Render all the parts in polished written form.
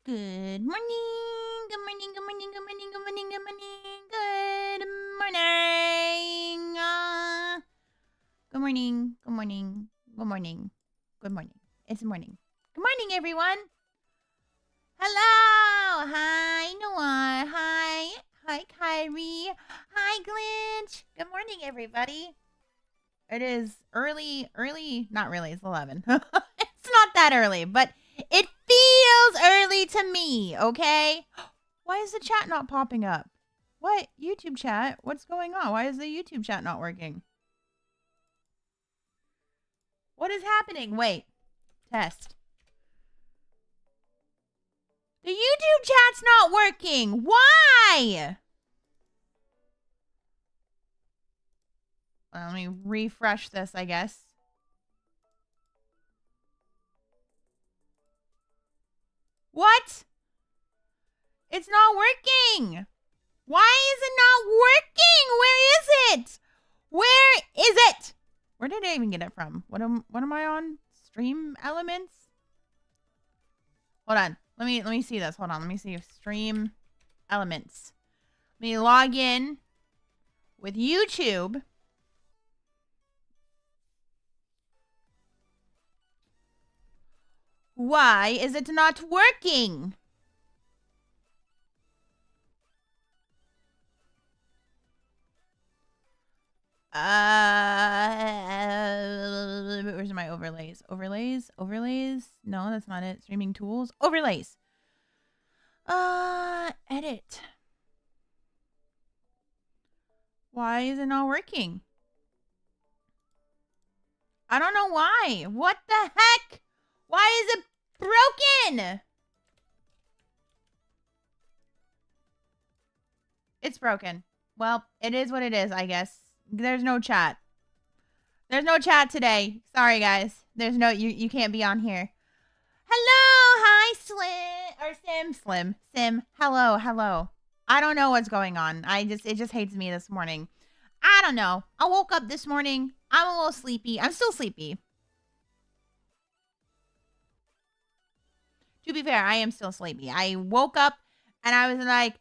Good morning. Good morning. Good morning. Good morning. Good morning. Good morning. Good morning. Good morning. Good morning. Good morning. Good morning. It's morning. Good morning, everyone. Hello. Hi, Noah. Hi. Hi, Kyrie. Hi, Glitch. Good morning, everybody. It is early. Not really. It's 11. It's not that early, but it feels early to me, okay? Why is the chat not popping up? What? YouTube chat? What's going on? Why is the YouTube chat not working? What is happening? Wait. Test. The YouTube chat's not working. Why? Well, let me refresh this, I guess. What? It's not working. Why is it not working? Where is it? Where is it? Where did I even get it from? What am I on? Stream Elements? Hold on. Let me see this. Hold on. Let me see Stream Elements. Let me log in with YouTube. Why is it not working? Where's my overlays? Overlays? No, that's not it. Streaming tools. Overlays. Edit. Why is it not working? I don't know why. What the heck? Why is it broken? It's broken. Well, it is what it is, I guess. There's no chat. There's no chat today. Sorry, guys. There's no, you can't be on here. Hello. Hi, Sim. Hello. I don't know what's going on. It just hates me this morning. I don't know. I woke up this morning. I'm a little sleepy. I'm still sleepy. To be fair, I am still sleepy. I woke up and I was like,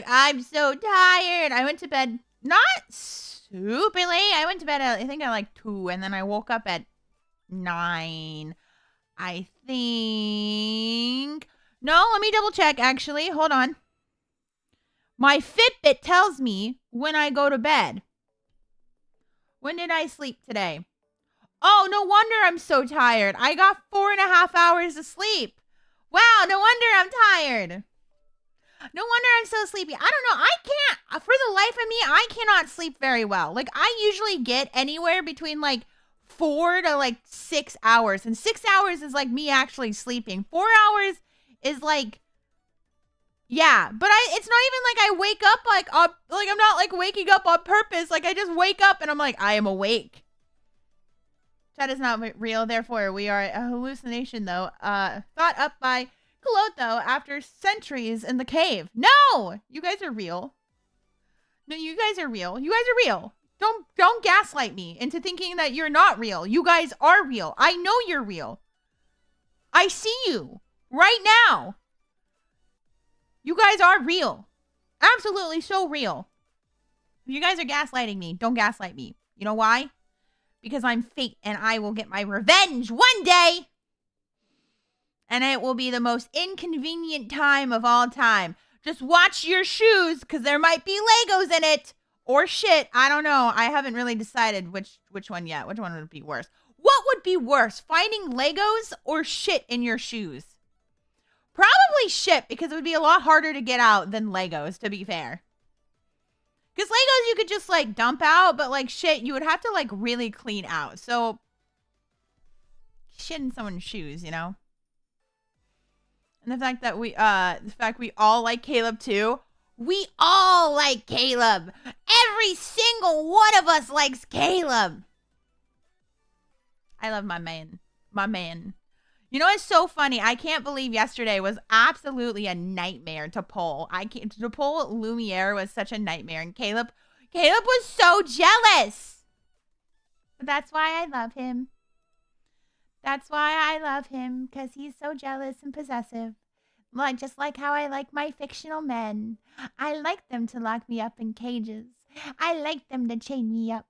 I'm so tired. I went to bed not super late. I went to bed at, I think at like 2, and then I woke up at 9. I think. No, let me double check actually. Hold on. My Fitbit tells me when I go to bed. When did I sleep today? Oh, no wonder I'm so tired. I got 4.5 hours of sleep. Wow, no wonder I'm tired. No wonder I'm so sleepy. I don't know. I can't, for the life of me, I cannot sleep very well. Like, I usually get anywhere between like 4 to like 6 hours. And 6 hours is like me actually sleeping. 4 hours is like, yeah. But it's not even like I wake up like I'm not like waking up on purpose. Like, I just wake up and I'm like, I am awake. Chat is not real, therefore we are a hallucination, though. Thought up by Clotho after centuries in the cave. No! You guys are real. No, you guys are real. You guys are real. Don't gaslight me into thinking that you're not real. You guys are real. I know you're real. I see you right now. You guys are real. Absolutely so real. If you guys are gaslighting me, don't gaslight me. You know why? Because I'm fate and I will get my revenge one day. And it will be the most inconvenient time of all time. Just watch your shoes because there might be Legos in it. Or shit. I don't know. I haven't really decided which one yet. Which one would be worse? What would be worse? Finding Legos or shit in your shoes? Probably shit, because it would be a lot harder to get out than Legos, to be fair. Because Legos you could just like dump out, but like shit you would have to like really clean out. So shit in someone's shoes, you know? And the fact that we all like Caleb too. We all like Caleb. Every single one of us likes Caleb. I love my man. My man. You know, it's so funny. I can't believe yesterday was absolutely a nightmare to pull. To pull Lumiere was such a nightmare. And Caleb was so jealous. But that's why I love him. That's why I love him. Because he's so jealous and possessive. Like, just like how I like my fictional men. I like them to lock me up in cages. I like them to chain me up.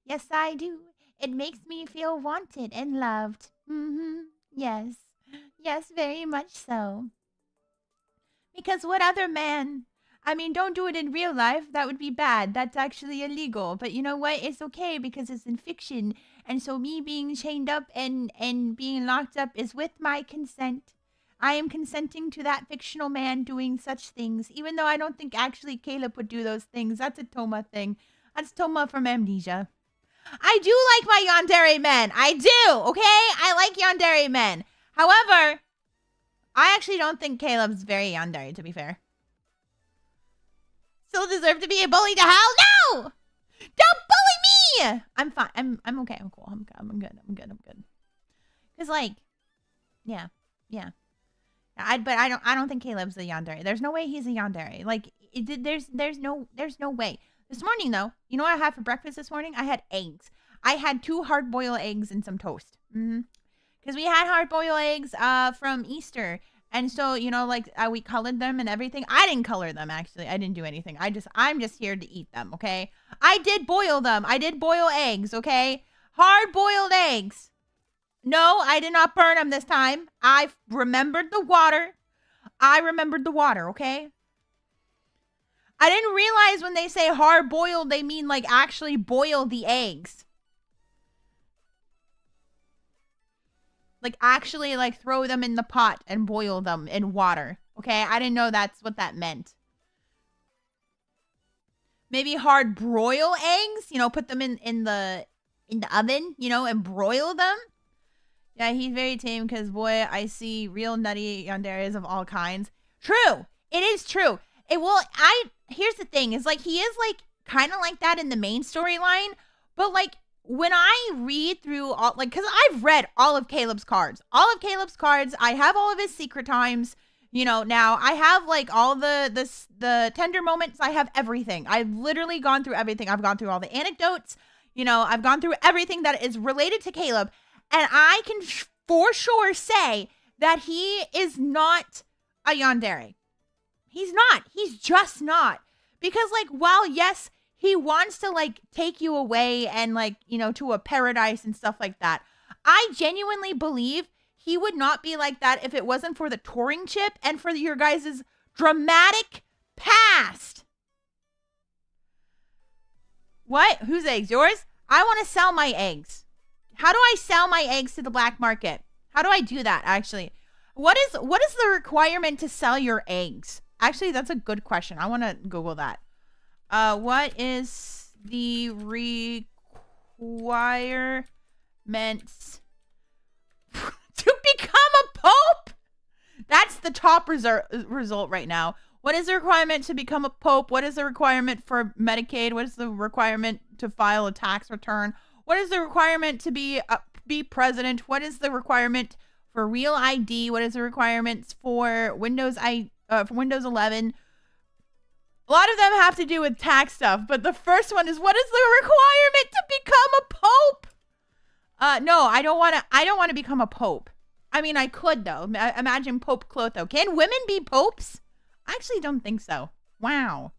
Yes, I do. It makes me feel wanted and loved. Yes. Yes, very much so. Because what other man? I mean, don't do it in real life. That would be bad. That's actually illegal. But you know what? It's okay because it's in fiction. And so me being chained up and being locked up is with my consent. I am consenting to that fictional man doing such things, even though I don't think actually Caleb would do those things. That's a Toma thing. That's Toma from Amnesia. I do like my yandere men. I do, okay? I like yandere men. However, I actually don't think Caleb's very yandere, to be fair. Still deserve to be a bully to hell? No! Don't bully me! I'm fine. I'm okay. I'm cool. I'm good. Cause like, yeah. But I don't think Caleb's a yandere. There's no way he's a yandere. Like, there's no way. This morning though, you know what I had for breakfast this morning? I had eggs. I had 2 hard-boiled eggs and some toast. Because we had hard-boiled eggs from Easter. And so, you know, like we colored them and everything. I didn't color them, actually. I didn't do anything. I'm just here to eat them, okay? I did boil them. I did boil eggs, okay? Hard-boiled eggs. No, I did not burn them this time. I remembered the water. Okay? I didn't realize when they say hard-boiled, they mean like actually boil the eggs. Like actually like throw them in the pot and boil them in water. Okay, I didn't know that's what that meant. Maybe hard broil eggs, you know, put them in the oven, you know, and broil them. Yeah, he's very tame because boy, I see real nutty yanderes of all kinds. True, it is true. Here's the thing, is like he is like kind of like that in the main storyline, but like when I read through all, like, because I've read all of Caleb's cards. I have all of his secret times. You know, now I have like all the tender moments. I have everything. I've literally gone through everything. I've gone through all the anecdotes. You know, I've gone through everything that is related to Caleb. And I can for sure say that he is not a yandere. He's not. He's just not. Because like, while yes, he wants to like take you away and like, you know, to a paradise and stuff like that, I genuinely believe he would not be like that if it wasn't for the touring chip and for your guys' dramatic past. What? Whose eggs? Yours? I want to sell my eggs. How do I sell my eggs to the black market? How do I do that, actually? What is the requirement to sell your eggs? Actually, that's a good question. I want to Google that. What is the requirements to become a pope? That's the top result right now. What is the requirement to become a pope? What is the requirement for Medicaid? What is the requirement to file a tax return? What is the requirement to be president? What is the requirement for real ID? What is the requirements for Windows 11? A lot of them have to do with tax stuff, but the first one is, what is the requirement to become a pope? No, I don't want to become a pope. I mean, I could though. Imagine Pope Clotho. Can women be popes? I actually don't think so. Wow.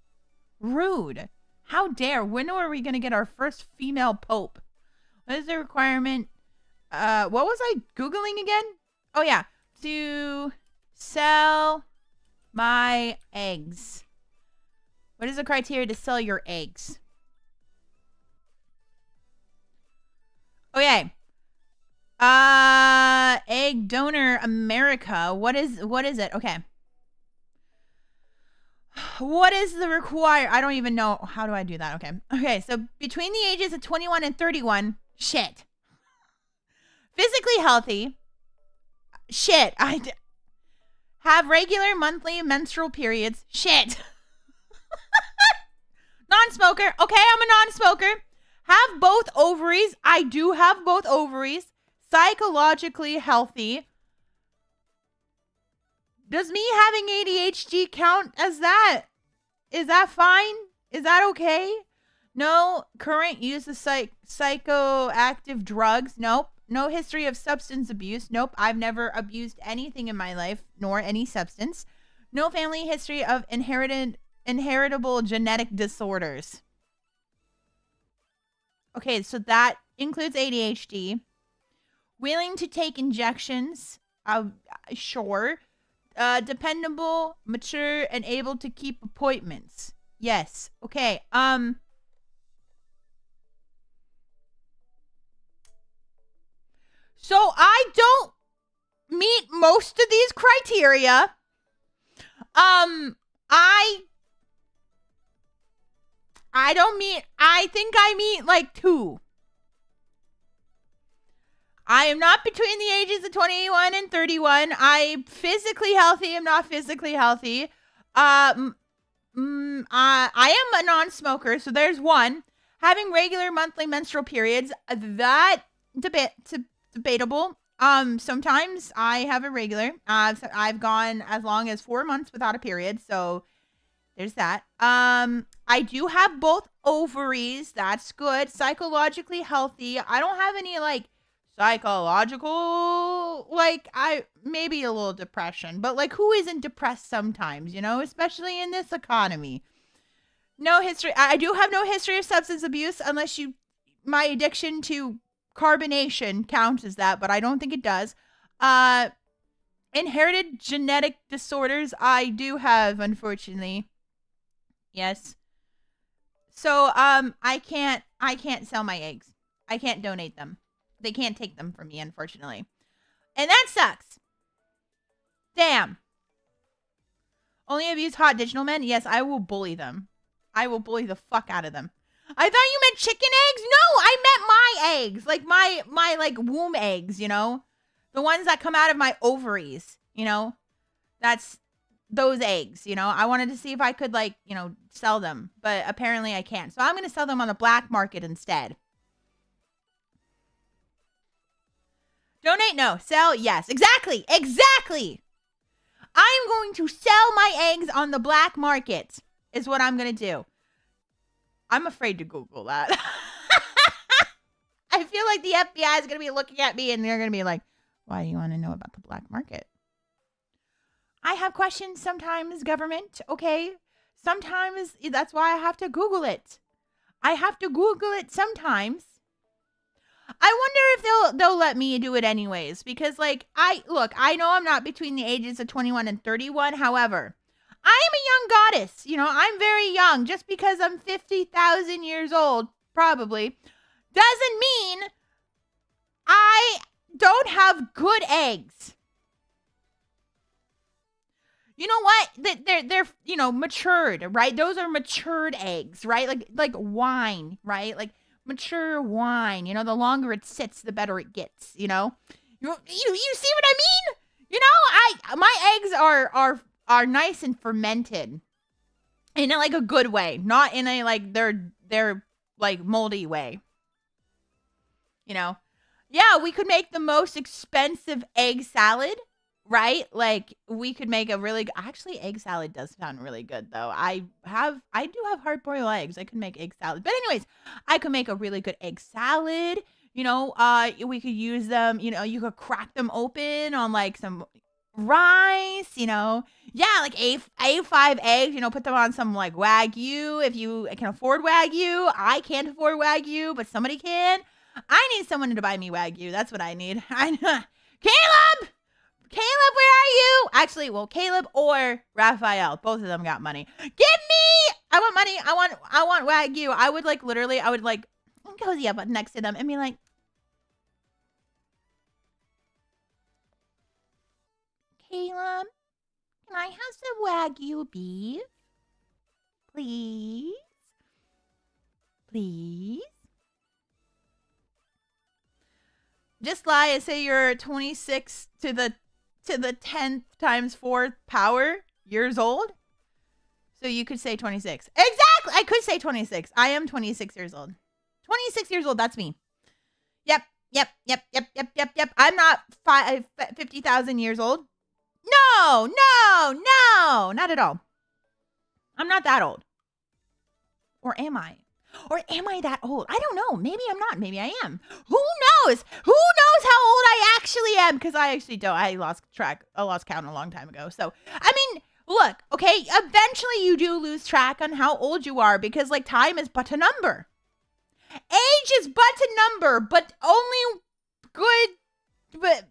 Rude. How dare. When are we going to get our first female pope? What is the requirement? What was I Googling again? Oh, yeah. To sell my eggs. What is the criteria to sell your eggs? Okay. Egg Donor America. What is it? Okay. What is the I don't even know. How do I do that? Okay. So between the ages of 21 and 31, shit. Physically healthy. Shit. I have regular monthly menstrual periods. Shit. Non-smoker. Okay, I'm a non-smoker. Have both ovaries. I do have both ovaries. Psychologically healthy. Does me having ADHD count as that? Is that fine? Is that okay? No current use of psychoactive drugs. Nope. No history of substance abuse. Nope. I've never abused anything in my life, nor any substance. No family history of inheritable genetic disorders. Okay, so that includes ADHD. Willing to take injections. Sure. Dependable, mature, and able to keep appointments. Yes. Okay. So I don't meet most of these criteria. I don't meet, I think I meet like 2. I am not between the ages of 21 and 31. I'm physically healthy. I'm not physically healthy. I am a non-smoker, so there's 1. Having regular monthly menstrual periods, that debatable. Sometimes I have irregular. So I've gone as long as 4 months without a period, so there's that. I do have both ovaries. That's good. Psychologically healthy. I don't have any like psychological, like maybe a little depression, but like who isn't depressed sometimes, you know, especially in this economy. No history. I do have no history of substance abuse unless my addiction to carbonation counts as that, but I don't think it does. Inherited genetic disorders. I do have, unfortunately. Yes. So, I can't sell my eggs. I can't donate them. They can't take them from me, unfortunately. And that sucks. Damn. Only abuse hot digital men? Yes, I will bully them. I will bully the fuck out of them. I thought you meant chicken eggs? No, I meant my eggs. Like my like womb eggs, you know? The ones that come out of my ovaries, you know? That's those eggs, you know? I wanted to see if I could like, you know, sell them, but apparently I can't. So I'm going to sell them on the black market instead. Donate? No. Sell? Yes. Exactly. Exactly. I'm going to sell my eggs on the black market is what I'm going to do. I'm afraid to Google that. I feel like the FBI is going to be looking at me and they're going to be like, why do you want to know about the black market? I have questions sometimes, government. Okay. Sometimes that's why I have to Google it. I have to Google it sometimes. I wonder if they'll let me do it anyways, because like I know I'm not between the ages of 21 and 31. However, I am a young goddess. You know, I'm very young. Just because I'm 50,000 years old, probably, doesn't mean I don't have good eggs. You know what? They're you know, matured, right? Those are matured eggs, right? Like wine, right? Like mature wine, you know, the longer it sits, the better it gets, you know? You see what I mean? You know, my eggs are nice and fermented in like a good way, not in a like they're like moldy way. You know? Yeah, we could make the most expensive egg salad, right? Like we could make a really actually egg salad does sound really good though. I do have hard-boiled eggs. I could make egg salad. But anyways, I could make a really good egg salad. You know, we could use them, you know, you could crack them open on like some rice, you know. Yeah, like A5 eggs, you know, put them on some like Wagyu if you can afford Wagyu. I can't afford Wagyu, but somebody can. I need someone to buy me Wagyu. That's what I need. Caleb, where are you? Actually, well, Caleb or Raphael, both of them got money. Give me! I want money. I want Wagyu. I would like literally, I would like cozy up next to them and be like, Caleb, can I have some Wagyu beef? Please? Please? Just lie and say you're 26 to the 10th times 4th power years old. So you could say 26. Exactly. I could say 26. I am 26 years old. 26 years old. That's me. Yep. I'm not 50,000 years old. No. Not at all. I'm not that old. Or am I? Or am I that old? I don't know. Maybe I'm not. Maybe I am. Who knows? Who knows how old I actually am? Because I actually don't. I lost count a long time ago. So, I mean, Look, okay, eventually you do lose track on how old you are because, like, time is but a number. Age is but a number, but only good, but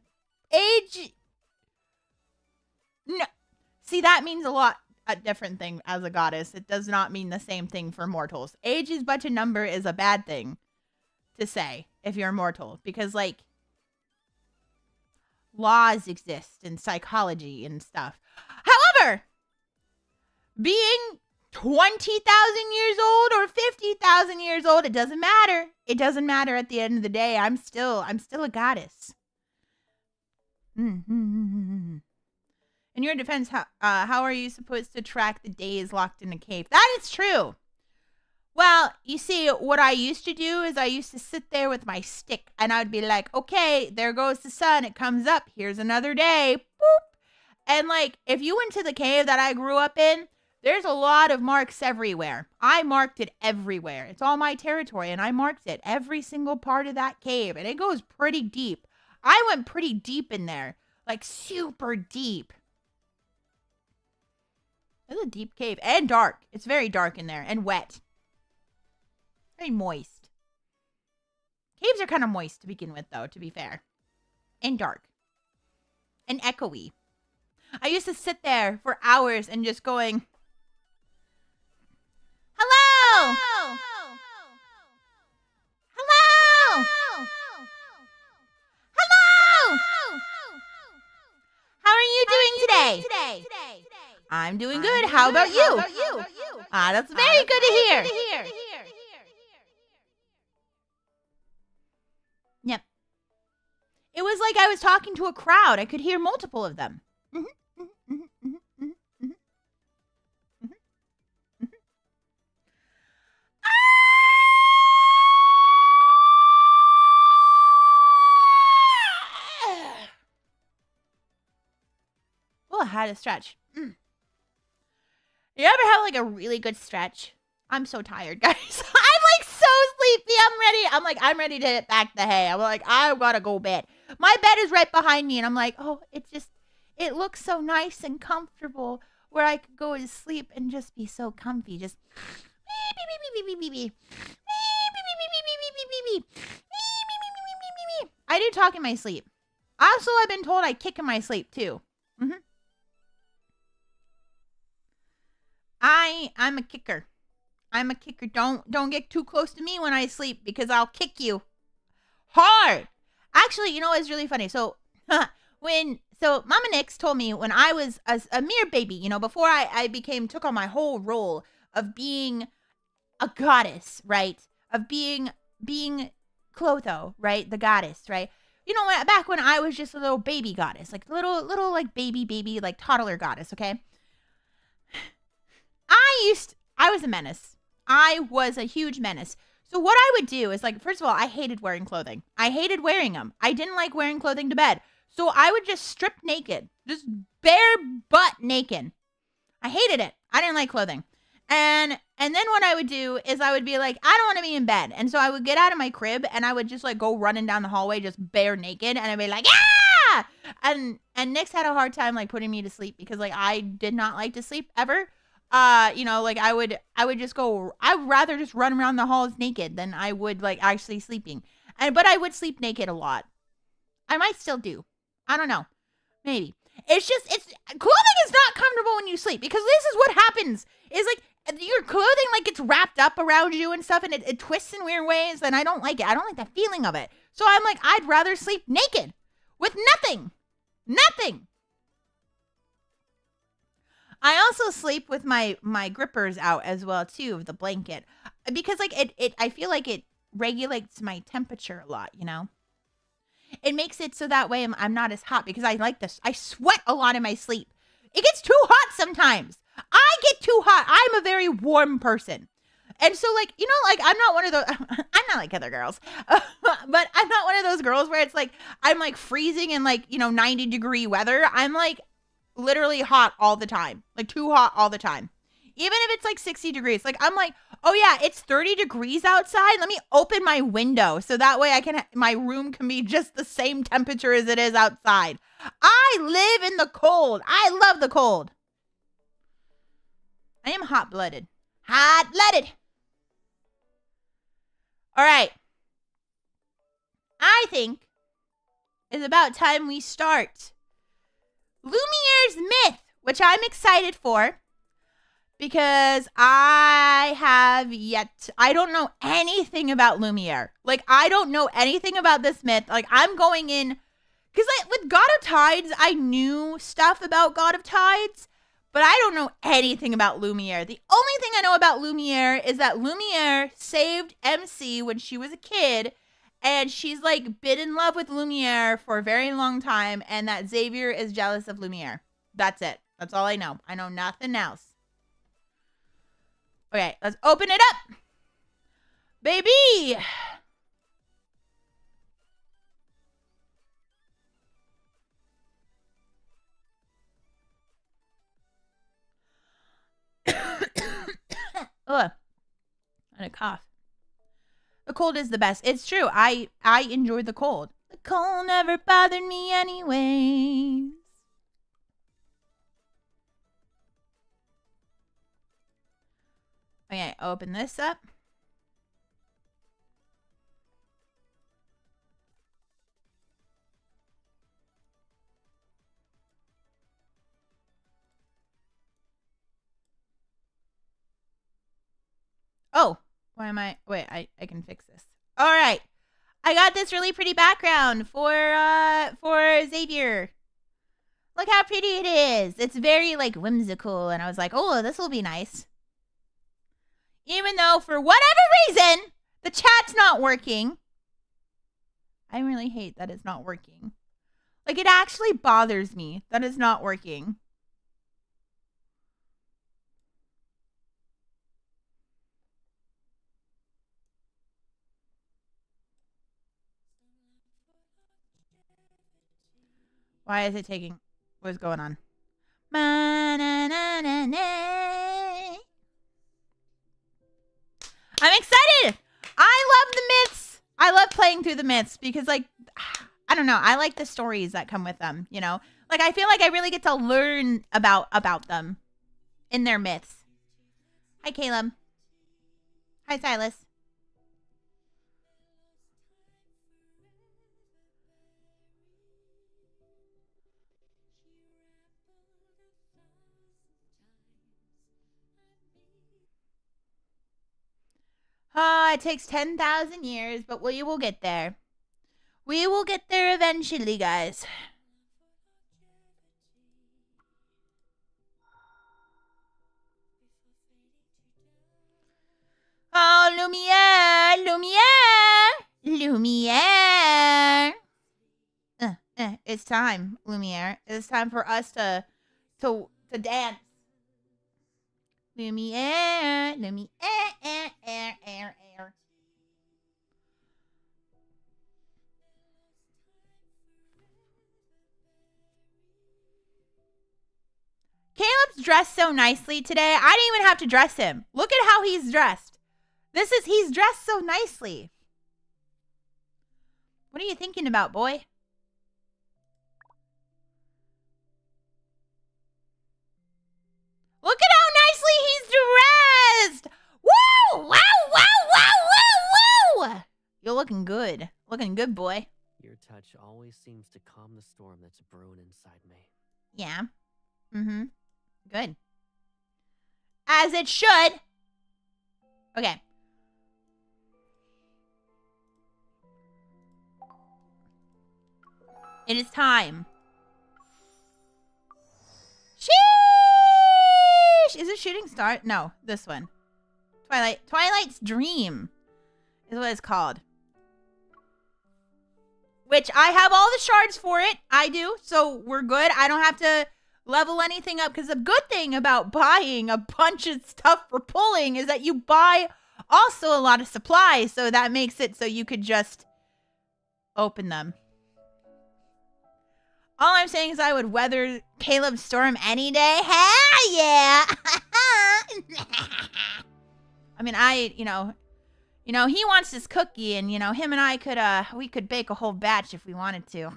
age, no. See, that means a different thing as a goddess. It does not mean the same thing for mortals. Age is but a number is a bad thing to say if you're mortal because, like, laws exist in psychology and stuff. However, being 20,000 years old or 50,000 years old, it doesn't matter. It doesn't matter at the end of the day. I'm still a goddess. In your defense, how are you supposed to track the days locked in a cave? That is true. Well, you see, what I used to do is I used to sit there with my stick and I'd be like, okay, there goes the sun. It comes up. Here's another day. Boop. And, like, if you went to the cave that I grew up in, there's a lot of marks everywhere. I marked it everywhere. It's all my territory and I marked it. Every single part of that cave. And it goes pretty deep. I went pretty deep in there. Like, super deep. It's a deep cave and dark. It's very dark in there and wet. Very moist. Caves are kind of moist to begin with, though, to be fair. And dark. And echoey. I used to sit there for hours and just going, hello! Hello! Hello! How are you doing today? I'm doing good. How about you? That's very good to hear. Yep. It was like I was talking to a crowd. I could hear multiple of them. Oh, I had a stretch. You ever have, like, a really good stretch? I'm so tired, guys. I'm, like, so sleepy. I'm ready to hit back the hay. I'm like, I gotta go bed. My bed is right behind me, and I'm like, oh, it looks so nice and comfortable where I could go to sleep and just be so comfy. Just I do talk in my sleep. Also, I've been told I kick in my sleep, too. I'm a kicker. I'm a kicker. Don't get too close to me when I sleep because I'll kick you hard. Actually, you know what's really funny? So Mama Nix told me when I was a mere baby, you know, before I took on my whole role of being a goddess, right? Of being Clotho, right? The goddess, right? You know, back when I was just a little baby goddess, like little like baby, like toddler goddess, okay? I was a menace. I was a huge menace. So what I would do is, like, first of all, I hated wearing clothing. I hated wearing them. I didn't like wearing clothing to bed. So I would just strip naked, just bare butt naked. I hated it. I didn't like clothing. And then what I would do is I would be like, I don't want to be in bed. And so I would get out of my crib and I would just, like, go running down the hallway just bare naked. And I'd be like, yeah! And Nix had a hard time, like, putting me to sleep because, like, I did not like to sleep ever. You know, like I would just go, I'd rather just run around the halls naked than I would like actually sleeping. But I would sleep naked a lot. I might still do. I don't know. Maybe. Clothing is not comfortable when you sleep because this is what happens. Is like your clothing like gets wrapped up around you and stuff and it twists in weird ways and I don't like it. I don't like the feeling of it. So I'm like, I'd rather sleep naked with nothing. Nothing. I also sleep with my grippers out as well too of the blanket because like I feel like it regulates my temperature a lot, you know. It makes it so that way I'm not as hot because I like this. I sweat a lot in my sleep. It gets too hot sometimes. I get too hot. I'm a very warm person. And so like, you know, like I'm not one of those, I'm not like other girls, but I'm not one of those girls where it's like, I'm like freezing in like, you know, 90-degree weather. I'm like, literally hot all the time, like too hot all the time. Even if it's like 60 degrees, like I'm like, oh yeah, it's 30 degrees outside. Let me open my window so that way my room can be just the same temperature as it is outside. I live in the cold. I love the cold. I am hot-blooded. Hot-blooded. All right. I think it's about time we start Lumiere's myth, which I'm excited for because I don't know anything about Lumiere. Like, I don't know anything about this myth. Like, I'm going in, because with God of Tides, I knew stuff about God of Tides, but I don't know anything about Lumiere. The only thing I know about Lumiere is that Lumiere saved MC when she was a kid, and she's like been in love with Lumiere for a very long time, and that Xavier is jealous of Lumiere. That's it. That's all I know. I know nothing else. Okay, let's open it up. Baby! Ugh. And a cough. The cold is the best. It's true. I enjoyed the cold. The cold never bothered me anyways. Okay, open this up. Oh, why am I? Wait, I can fix this. All right. I got this really pretty background for Xavier. Look how pretty it is. It's very like whimsical, and I was like, "Oh, this will be nice." Even though for whatever reason the chat's not working. I really hate that it's not working. Like, it actually bothers me that it's not working. Why is it taking? What's going on? I'm excited. I love the myths. I love playing through the myths because, like, I don't know. I like the stories that come with them, you know? Like, I feel like I really get to learn about them in their myths. Hi, Caleb. Hi, Silas. It takes 10,000 years, but we will get there. We will get there eventually, guys. Oh, Lumiere! Lumiere! Lumiere! It's time, Lumiere. It's time for us to dance. Lumiere! Lumiere! Caleb's dressed so nicely today. I didn't even have to dress him. Look at how he's dressed. He's dressed so nicely. What are you thinking about, boy? Look at how nicely he's dressed. Woo! Wow, wow, wow, wow, wow. You're looking good. Looking good, boy. Your touch always seems to calm the storm that's brewing inside me. Yeah. Mm-hmm. Good. As it should. Okay. It is time. Sheesh! Is it Shooting Star? No, this one. Twilight's Dream is what it's called. Which I have all the shards for it. I do, so we're good. I don't have to level anything up, because the good thing about buying a bunch of stuff for pulling is that you buy also a lot of supplies, so that makes it so you could just open them. All I'm saying is I would weather Caleb's storm any day. Hell yeah! I mean, he wants this cookie, and him and I we could bake a whole batch if we wanted to.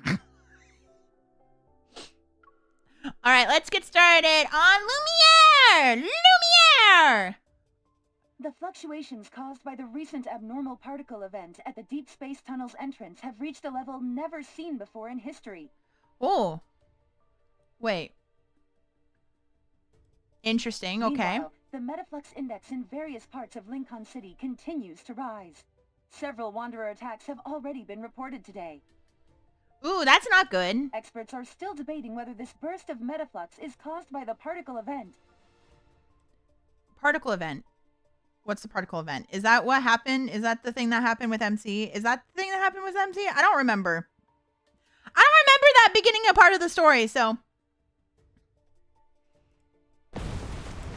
All right, let's get started on Lumiere. there! The fluctuations caused by the recent abnormal particle event at the Deepspace tunnel's entrance have reached a level never seen before in history. Oh. Wait. Interesting, okay. Meanwhile, the metaflux index in various parts of Lincoln City continues to rise. Several Wanderer attacks have already been reported today. Ooh, that's not good. Experts are still debating whether this burst of metaflux is caused by the particle event. Particle event. What's the particle event? Is that what happened? Is that the thing that happened with MC? Is that the thing that happened with MC? I don't remember. I don't remember that beginning of part of the story, so.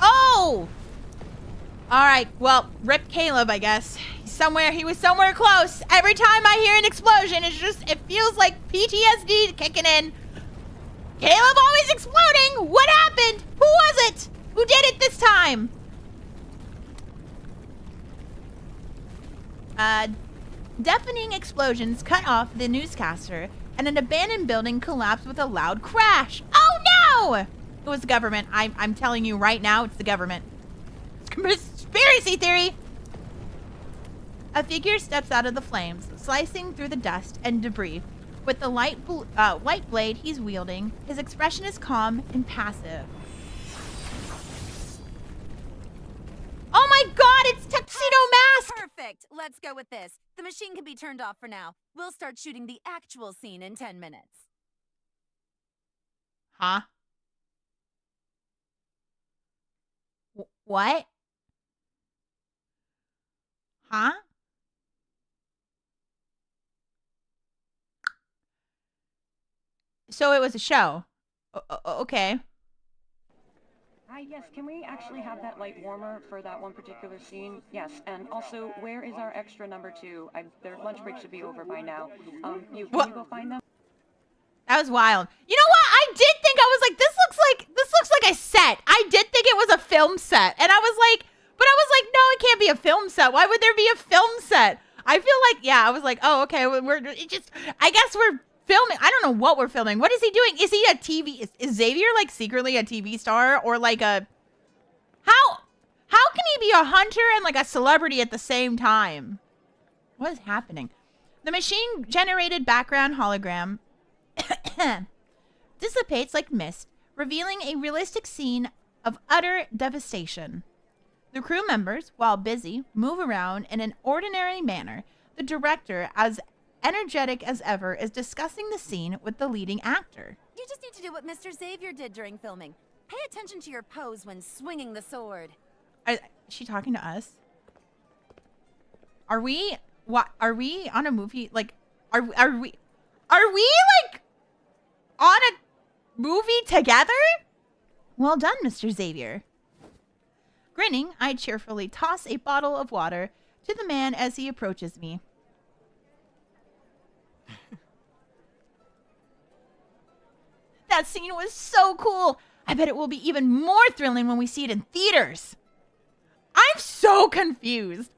Oh! Alright, well, rip Caleb, I guess. He was somewhere close. Every time I hear an explosion, it feels like PTSD kicking in. Caleb always exploding! What happened? Who was it? Who did it this time? Deafening explosions cut off the newscaster, and an abandoned building collapsed with a loud crash. Oh no! It was the government. I'm telling you right now, it's the government. It's conspiracy theory! A figure steps out of the flames, slicing through the dust and debris. With the light blade he's wielding, his expression is calm and passive. Oh my god, it's Tuxedo Mask! Perfect! Let's go with this. The machine can be turned off for now. We'll start shooting the actual scene in 10 minutes. Huh? What? Huh? So it was a show. Okay. Hi, yes, can we actually have that light warmer for that one particular scene? Yes, and also, where is our extra number 2? Their lunch break should be over by now. Can you go find them? That was wild. You know what? I did think, I was like, this looks like a set. I did think it was a film set. And I was like, no, it can't be a film set. Why would there be a film set? I feel like, yeah, I was like, oh, okay, I guess we're filming. I don't know what we're filming. What is he doing? Is he a TV? Is Xavier like secretly a TV star or like a? How can he be a hunter and like a celebrity at the same time? What is happening? The machine generated background hologram dissipates like mist, revealing a realistic scene of utter devastation. The crew members, while busy, move around in an ordinary manner. The director, as energetic as ever, is discussing the scene with the leading actor. You just need to do what Mr. Xavier did during filming. Pay attention to your pose when swinging the sword. Is she talking to us? Are we on a movie? Like, are we like on a movie together? Well done, Mr. Xavier. Grinning, I cheerfully toss a bottle of water to the man as he approaches me. That scene was so cool. I bet it will be even more thrilling when we see it in theaters. I'm so confused.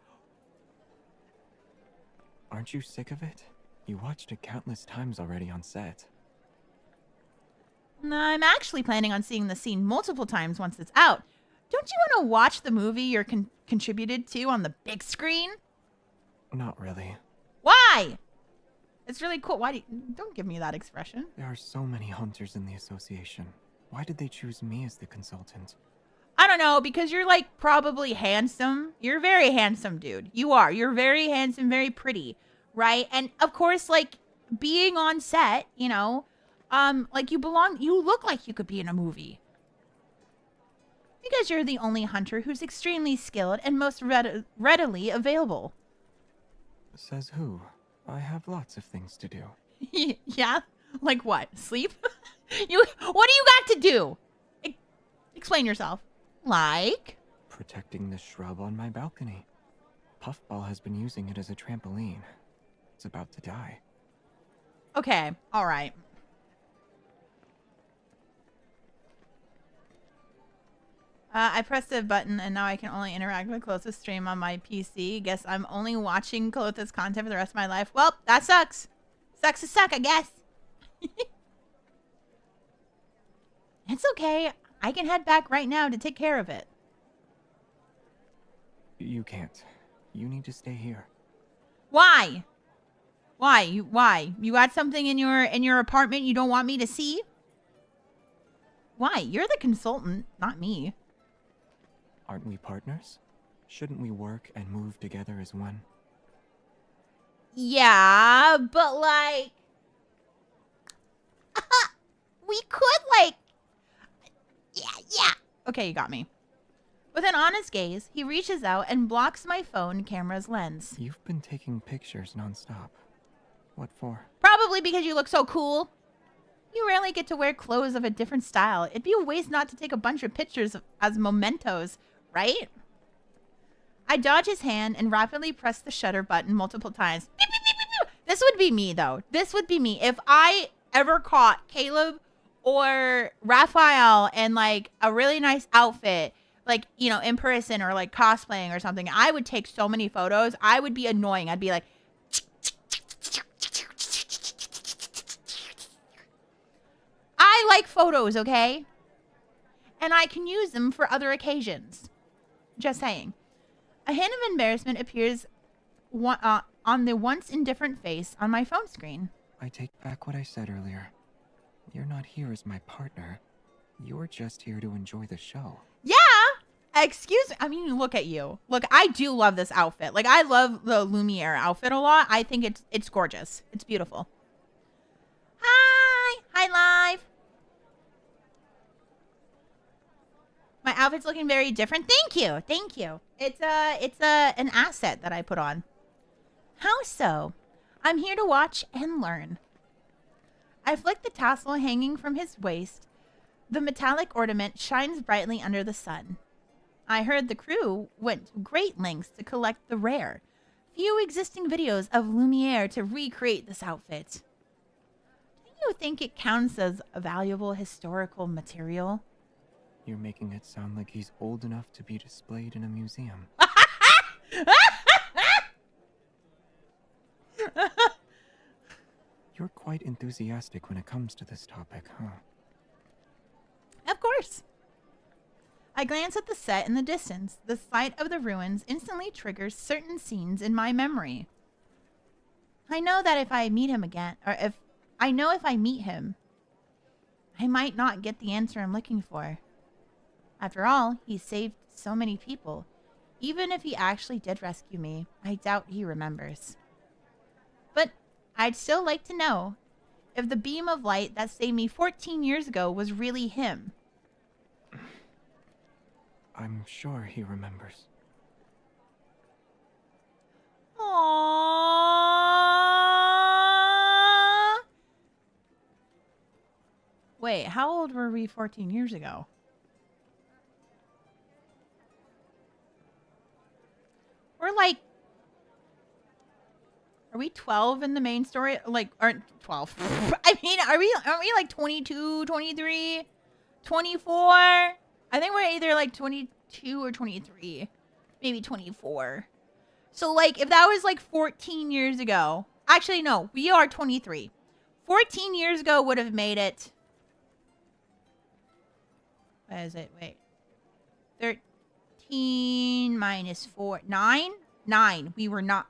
Aren't you sick of it? You watched it countless times already on set. I'm actually planning on seeing the scene multiple times once it's out. Don't you want to watch the movie you're contributed to on the big screen? Not really. Why? It's really cool. Why don't give me that expression. There are so many hunters in the association. Why did they choose me as the consultant? I don't know, because you're like probably handsome. You're a very handsome dude. You are. You're very handsome, very pretty, right? And of course, like being on set, you know, like you look like you could be in a movie. Because you're the only hunter who's extremely skilled and most readily available. Says who? I have lots of things to do. Yeah? Like what? Sleep? What do you got to do? Explain yourself. Like? Protecting the shrub on my balcony. Puffball has been using it as a trampoline. It's about to die. Okay, all right. I pressed a button and now I can only interact with Clotha's stream on my PC. Guess I'm only watching Clotha's content for the rest of my life. Well, that sucks. Sucks to suck, I guess. It's okay. I can head back right now to take care of it. You can't. You need to stay here. Why? Why? You got something in your apartment you don't want me to see? Why? You're the consultant, not me. Aren't we partners? Shouldn't we work and move together as one? Yeah, but like we could like yeah. Okay, you got me. With an honest gaze, he reaches out and blocks my phone camera's lens. You've been taking pictures nonstop. What for? Probably because you look so cool. You rarely get to wear clothes of a different style. It'd be a waste not to take a bunch of pictures as mementos, right? I dodge his hand and rapidly press the shutter button multiple times. Beep, beep, beep, beep, beep. This would be me, though. This would be me. If I ever caught Caleb or Raphael in, like, a really nice outfit, like, you know, in person or, like, cosplaying or something, I would take so many photos. I would be annoying. I'd be like... I like photos, okay? And I can use them for other occasions. Just saying. A hint of embarrassment appears on the once indifferent face on my phone screen. I take back what I said earlier. You're not here as my partner. You're just here to enjoy the show. Yeah! Excuse me. I mean, look at you. Look, I do love this outfit. Like, I love the Lumiere outfit a lot. I think it's gorgeous. It's beautiful. Hi! Hi, live! My outfit's looking very different. Thank you. Thank you. It's an asset that I put on. How so? I'm here to watch and learn. I flick the tassel hanging from his waist. The metallic ornament shines brightly under the sun. I heard the crew went to great lengths to collect the rare, few existing videos of Lumiere to recreate this outfit. Do you think it counts as a valuable historical material? You're making it sound like he's old enough to be displayed in a museum. You're quite enthusiastic when it comes to this topic, huh? Of course. I glance at the set in the distance. The sight of the ruins instantly triggers certain scenes in my memory. I know that if I meet him again, or if I meet him, I might not get the answer I'm looking for. After all, he saved so many people. Even if he actually did rescue me, I doubt he remembers. But I'd still like to know if the beam of light that saved me 14 years ago was really him. I'm sure he remembers. Aww. Wait, how old were we 14 years ago? We're like... Are we 12 in the main story? Like, aren't 12. I mean, aren't we like 22, 23, 24? I think we're either like 22 or 23. Maybe 24. So, like, if that was like 14 years ago. Actually, no, we are 23. 14 years ago would have made it. What is it? Wait. 13 minus 4. 9? 9. We were 9.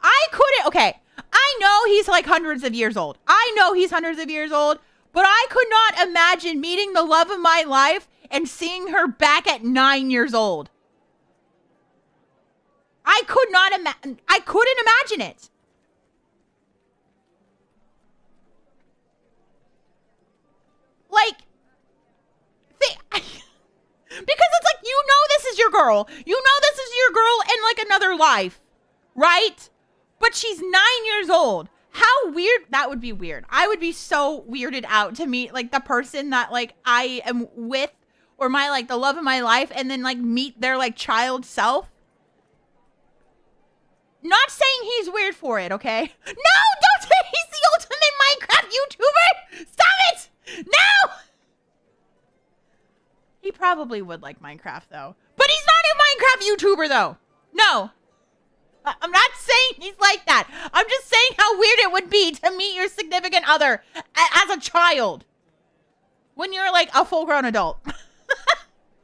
I couldn't. Okay. I know he's like hundreds of years old. But I could not imagine meeting the love of my life and seeing her back at 9 years old. I couldn't imagine it. Like, because it's like, you know this is your girl. You know this is your girl in like another life, right? But she's 9 years old. How weird. That would be weird. I would be so weirded out to meet like the person that like I am with, or my like the love of my life, and then like meet their like child self. Not saying he's weird for it, okay? No, don't say he's the ultimate Minecraft YouTuber. Stop it. No. He probably would like Minecraft though. But he's not a Minecraft YouTuber though. No. I'm not saying he's like that. I'm just saying how weird it would be to meet your significant other as a child. When you're like a full-grown adult.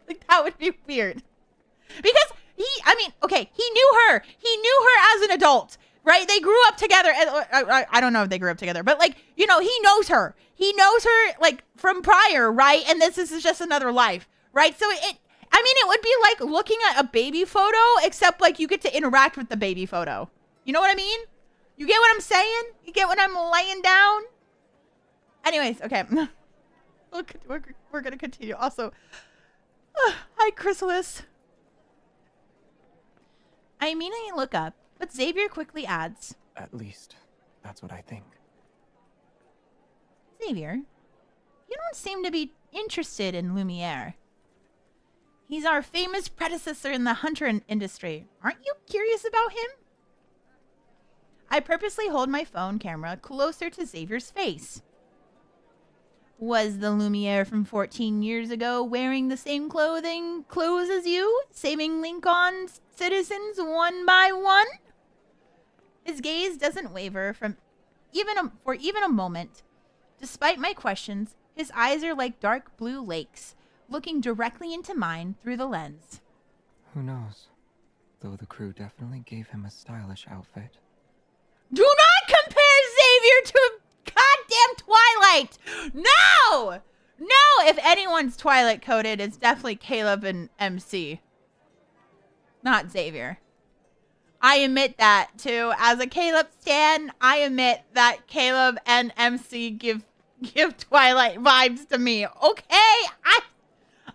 Like, that would be weird. Because he knew her. He knew her as an adult, right? They grew up together. I don't know if they grew up together, but like, you know, he knows her. He knows her like from prior, right? And this is just another life, right? So it would be like looking at a baby photo, except like you get to interact with the baby photo. You know what I mean? You get what I'm saying? You get what I'm laying down? Anyways, okay. We're going to continue. Also, hi, Chrysalis. I immediately look up, but Xavier quickly adds, At least, that's what I think. Xavier, you don't seem to be interested in Lumiere. He's our famous predecessor in the hunter industry. Aren't you curious about him? I purposely hold my phone camera closer to Xavier's face. Was the Lumiere from 14 years ago wearing the same clothes as you, saving Lincoln's citizens one by one? His gaze doesn't waver for even a moment. Despite my questions, his eyes are like dark blue lakes, looking directly into mine through the lens. Who knows? Though the crew definitely gave him a stylish outfit. Do not compare Xavier to goddamn Twilight! No! No! If anyone's Twilight coded, it's definitely Caleb and MC. Not Xavier. I admit that too. As a Caleb stan, I admit that Caleb and MC give Twilight vibes to me. Okay?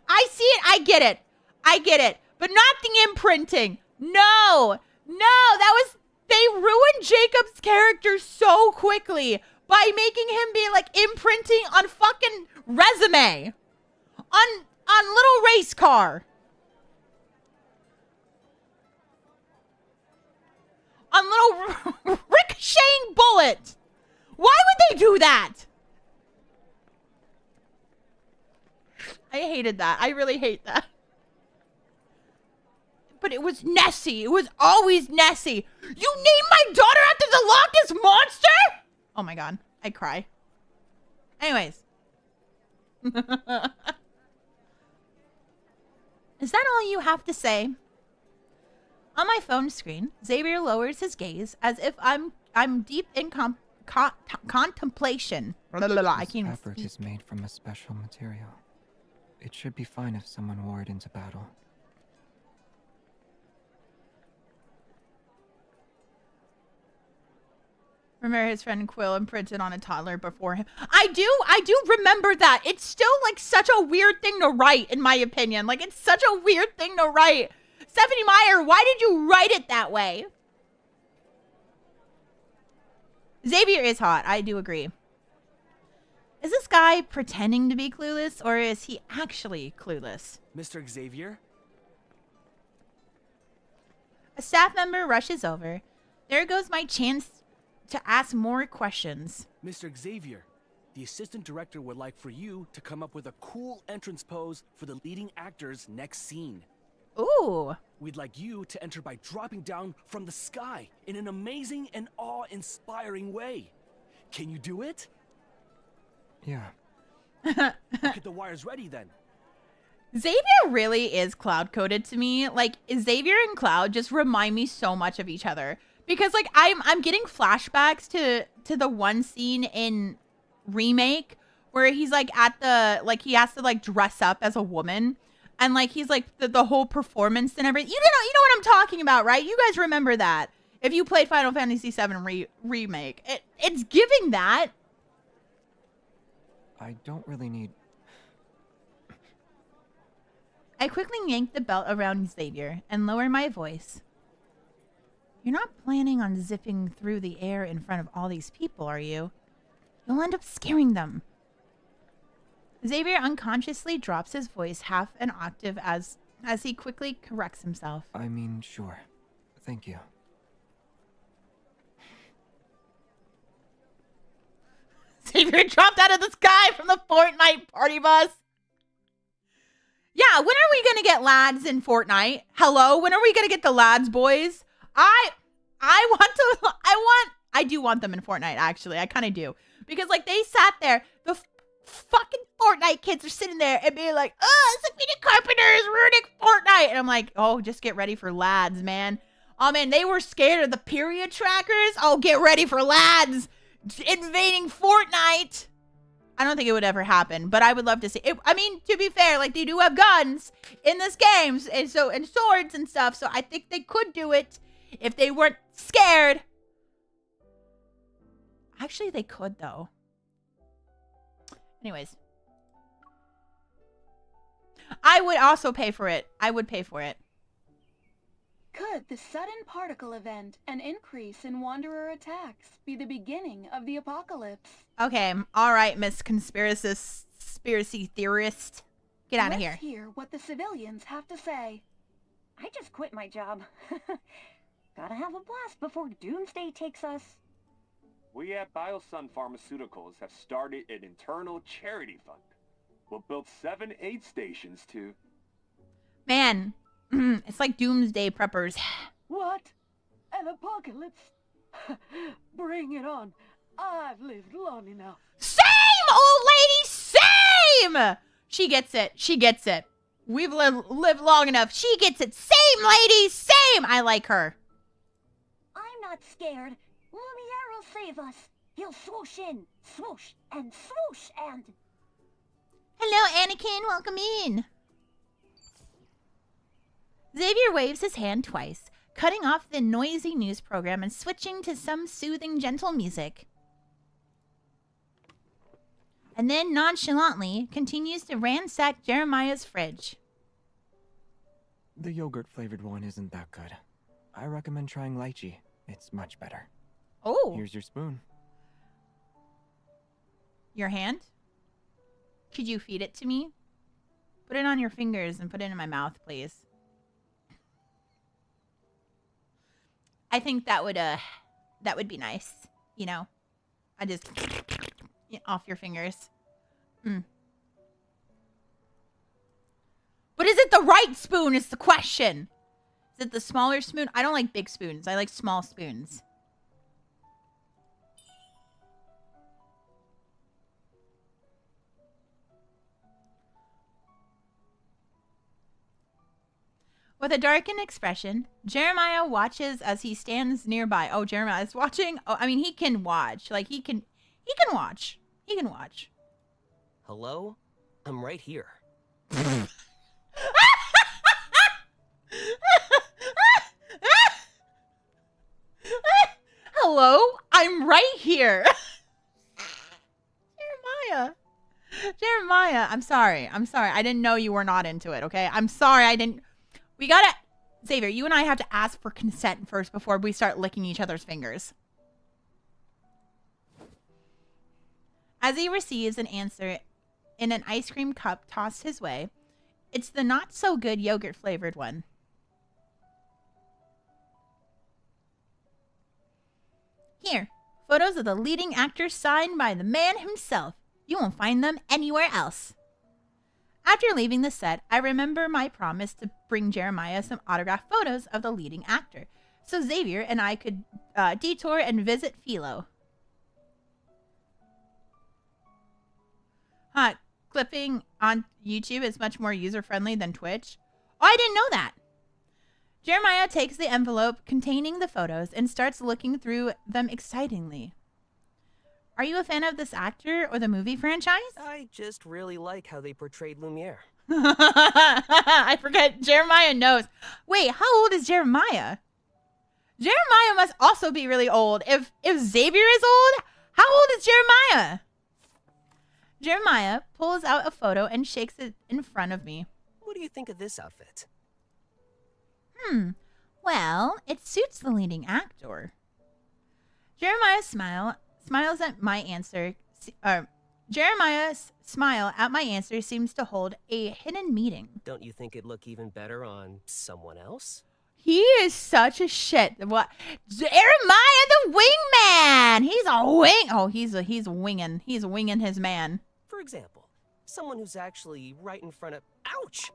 I see it. I get it. I get it. But not the imprinting. No. They ruined Jacob's character so quickly by making him be like imprinting on fucking resume. On little race car. On little ricocheting bullet. Why would they do that? I hated that. I really hate that. But it was Nessie. It was always Nessie. You named my daughter after the Loch Ness Monster? Oh my god. I cry. Anyways. Is that all you have to say? On my phone screen, Xavier lowers his gaze as if I'm deep in contemplation. I This can't even fabric speak. is made from a special material. It should be fine if someone wore it into battle. Remember his friend Quill imprinted on a toddler before him. I do remember that. It's still like such a weird thing to write, in my opinion. Like, it's such a weird thing to write. Stephanie Meyer, why did you write it that way? Xavier is hot. I do agree. Is this guy pretending to be clueless, or is he actually clueless? Mr. Xavier? A staff member rushes over. There goes my chance to ask more questions. Mr. Xavier, the assistant director would like for you to come up with a cool entrance pose for the leading actor's next scene. Ooh. We'd like you to enter by dropping down from the sky in an amazing and awe-inspiring way. Can you do it? Yeah. Get the wires ready then. Xavier really is cloud coded to me. Like, Xavier and Cloud just remind me so much of each other. Because like I'm getting flashbacks to the one scene in Remake where he's like at the, like, he has to like dress up as a woman, and like he's like the whole performance and everything. You know what I'm talking about, right? You guys remember that if you played Final Fantasy VII Remake. It's giving that. I don't really need... I quickly yank the belt around Xavier and lower my voice. You're not planning on zipping through the air in front of all these people, are you? You'll end up scaring them. Xavier unconsciously drops his voice half an octave as he quickly corrects himself. I mean, sure. Thank you. Xavier dropped out of the sky from the Fortnite party bus. Yeah, when are we gonna get lads in Fortnite? Hello, when are we gonna get the lads, boys? I do want them in Fortnite, actually. I kind of do. Because, like, they sat there. The fucking Fortnite kids are sitting there and being like, oh, Sabrina Carpenter is ruining Fortnite. And I'm like, oh, just get ready for lads, man. Oh, man, they were scared of the period trackers. Oh, get ready for lads invading Fortnite. I don't think it would ever happen, but I would love to see it. I mean, to be fair, like, they do have guns in this game and swords and stuff. So I think they could do it if they weren't scared. Actually, they could, though. Anyways. I would also pay for it. I would pay for it. Could the sudden particle event, an increase in Wanderer attacks, be the beginning of the apocalypse? Okay, all right, Miss Conspiracy Theorist. Get out of here. Let's hear what the civilians have to say. I just quit my job. Gotta have a blast before Doomsday takes us. We at BioSun Pharmaceuticals have started an internal charity fund. We'll build 7 aid stations to... Man, it's like Doomsday Preppers. What? An apocalypse? Bring it on. I've lived long enough. Same, old lady, same! She gets it. She gets it. We've lived long enough. She gets it. Same, lady, same! I like her. I'm not scared. Lumiere will save us. He'll swoosh in, swoosh, and swoosh, and... Hello, Anakin. Welcome in. Xavier waves his hand twice, cutting off the noisy news program and switching to some soothing, gentle music. And then nonchalantly continues to ransack Jeremiah's fridge. The yogurt-flavored one isn't that good. I recommend trying lychee. It's much better. Oh. Here's your spoon. Your hand? Could you feed it to me? Put it on your fingers and put it in my mouth, please. I think that would be nice, you know. I just off your fingers. But is it the right spoon is the question. Is it the smaller spoon? I don't like big spoons. I like small spoons. With a darkened expression, Jeremiah watches as he stands nearby. Oh, Jeremiah is watching? Oh, I mean, he can watch. Like, he can watch. He can watch. Hello? I'm right here. Hello? I'm right here. Jeremiah, I'm sorry. I didn't know you were not into it, okay? I'm sorry I didn't... We gotta... Xavier, you and I have to ask for consent first before we start licking each other's fingers. As he receives an answer in an ice cream cup tossed his way, it's the not-so-good yogurt-flavored one. Here, photos of the leading actor signed by the man himself. You won't find them anywhere else. After leaving the set, I remember my promise to bring Jeremiah some autographed photos of the leading actor, so Xavier and I could detour and visit Philo. Clipping on YouTube is much more user-friendly than Twitch. Oh, I didn't know that. Jeremiah takes the envelope containing the photos and starts looking through them excitingly. Are you a fan of this actor or the movie franchise? I just really like how they portrayed Lumiere. I forget. Jeremiah knows. Wait, how old is Jeremiah? Jeremiah must also be really old. If Xavier is old, how old is Jeremiah? Jeremiah pulls out a photo and shakes it in front of me. What do you think of this outfit? Well, it suits the leading actor. Jeremiah smiles at my answer. Jeremiah's smile at my answer seems to hold a hidden meaning. Don't you think it'd look even better on someone else? He is such a shit. What? Jeremiah the wingman. He's a wing. Oh, he's winging. He's winging his man. For example, someone who's actually right in front of... Ouch!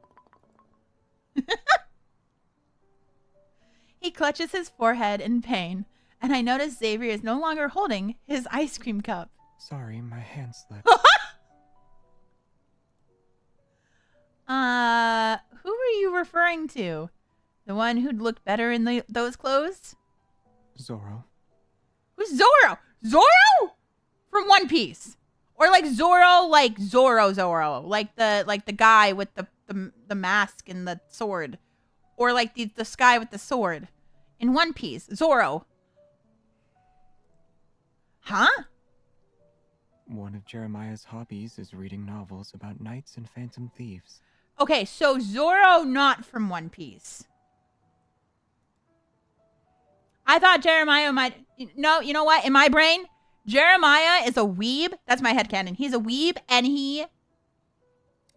He clutches his forehead in pain. and I notice Xavier is no longer holding his ice cream cup. Sorry, my hand slipped. Who were you referring to? The one who'd look better in those clothes? Zoro. Who's Zoro? Zoro? From One Piece. Or like Zoro, like Zoro. Like the guy with the mask and the sword. Or like the guy with the sword. In One Piece. Zoro. Huh? One of Jeremiah's hobbies is reading novels about knights and phantom thieves. Okay, so Zoro not from One Piece. I thought Jeremiah might... No, you know what? In my brain, Jeremiah is a weeb. That's my headcanon. He's a weeb, and he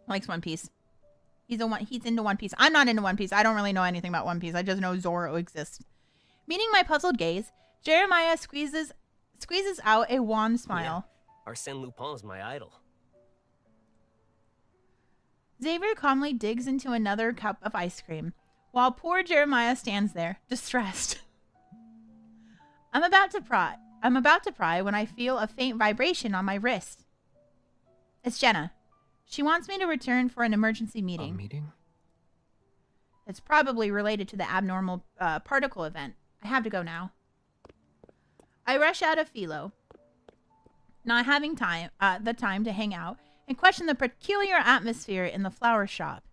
likes One Piece. He's into One Piece. I'm not into One Piece. I don't really know anything about One Piece. I just know Zoro exists. Meeting my puzzled gaze, Jeremiah squeezes out a wan smile. Yeah, Arsène Lupin's my idol. Xavier calmly digs into another cup of ice cream, while poor Jeremiah stands there, distressed. I'm about to pry when I feel a faint vibration on my wrist. It's Jenna. She wants me to return for an emergency meeting. A meeting? It's probably related to the abnormal particle event. I have to go now. I rush out of Philo, not having the time to hang out and question the peculiar atmosphere in the flower shop.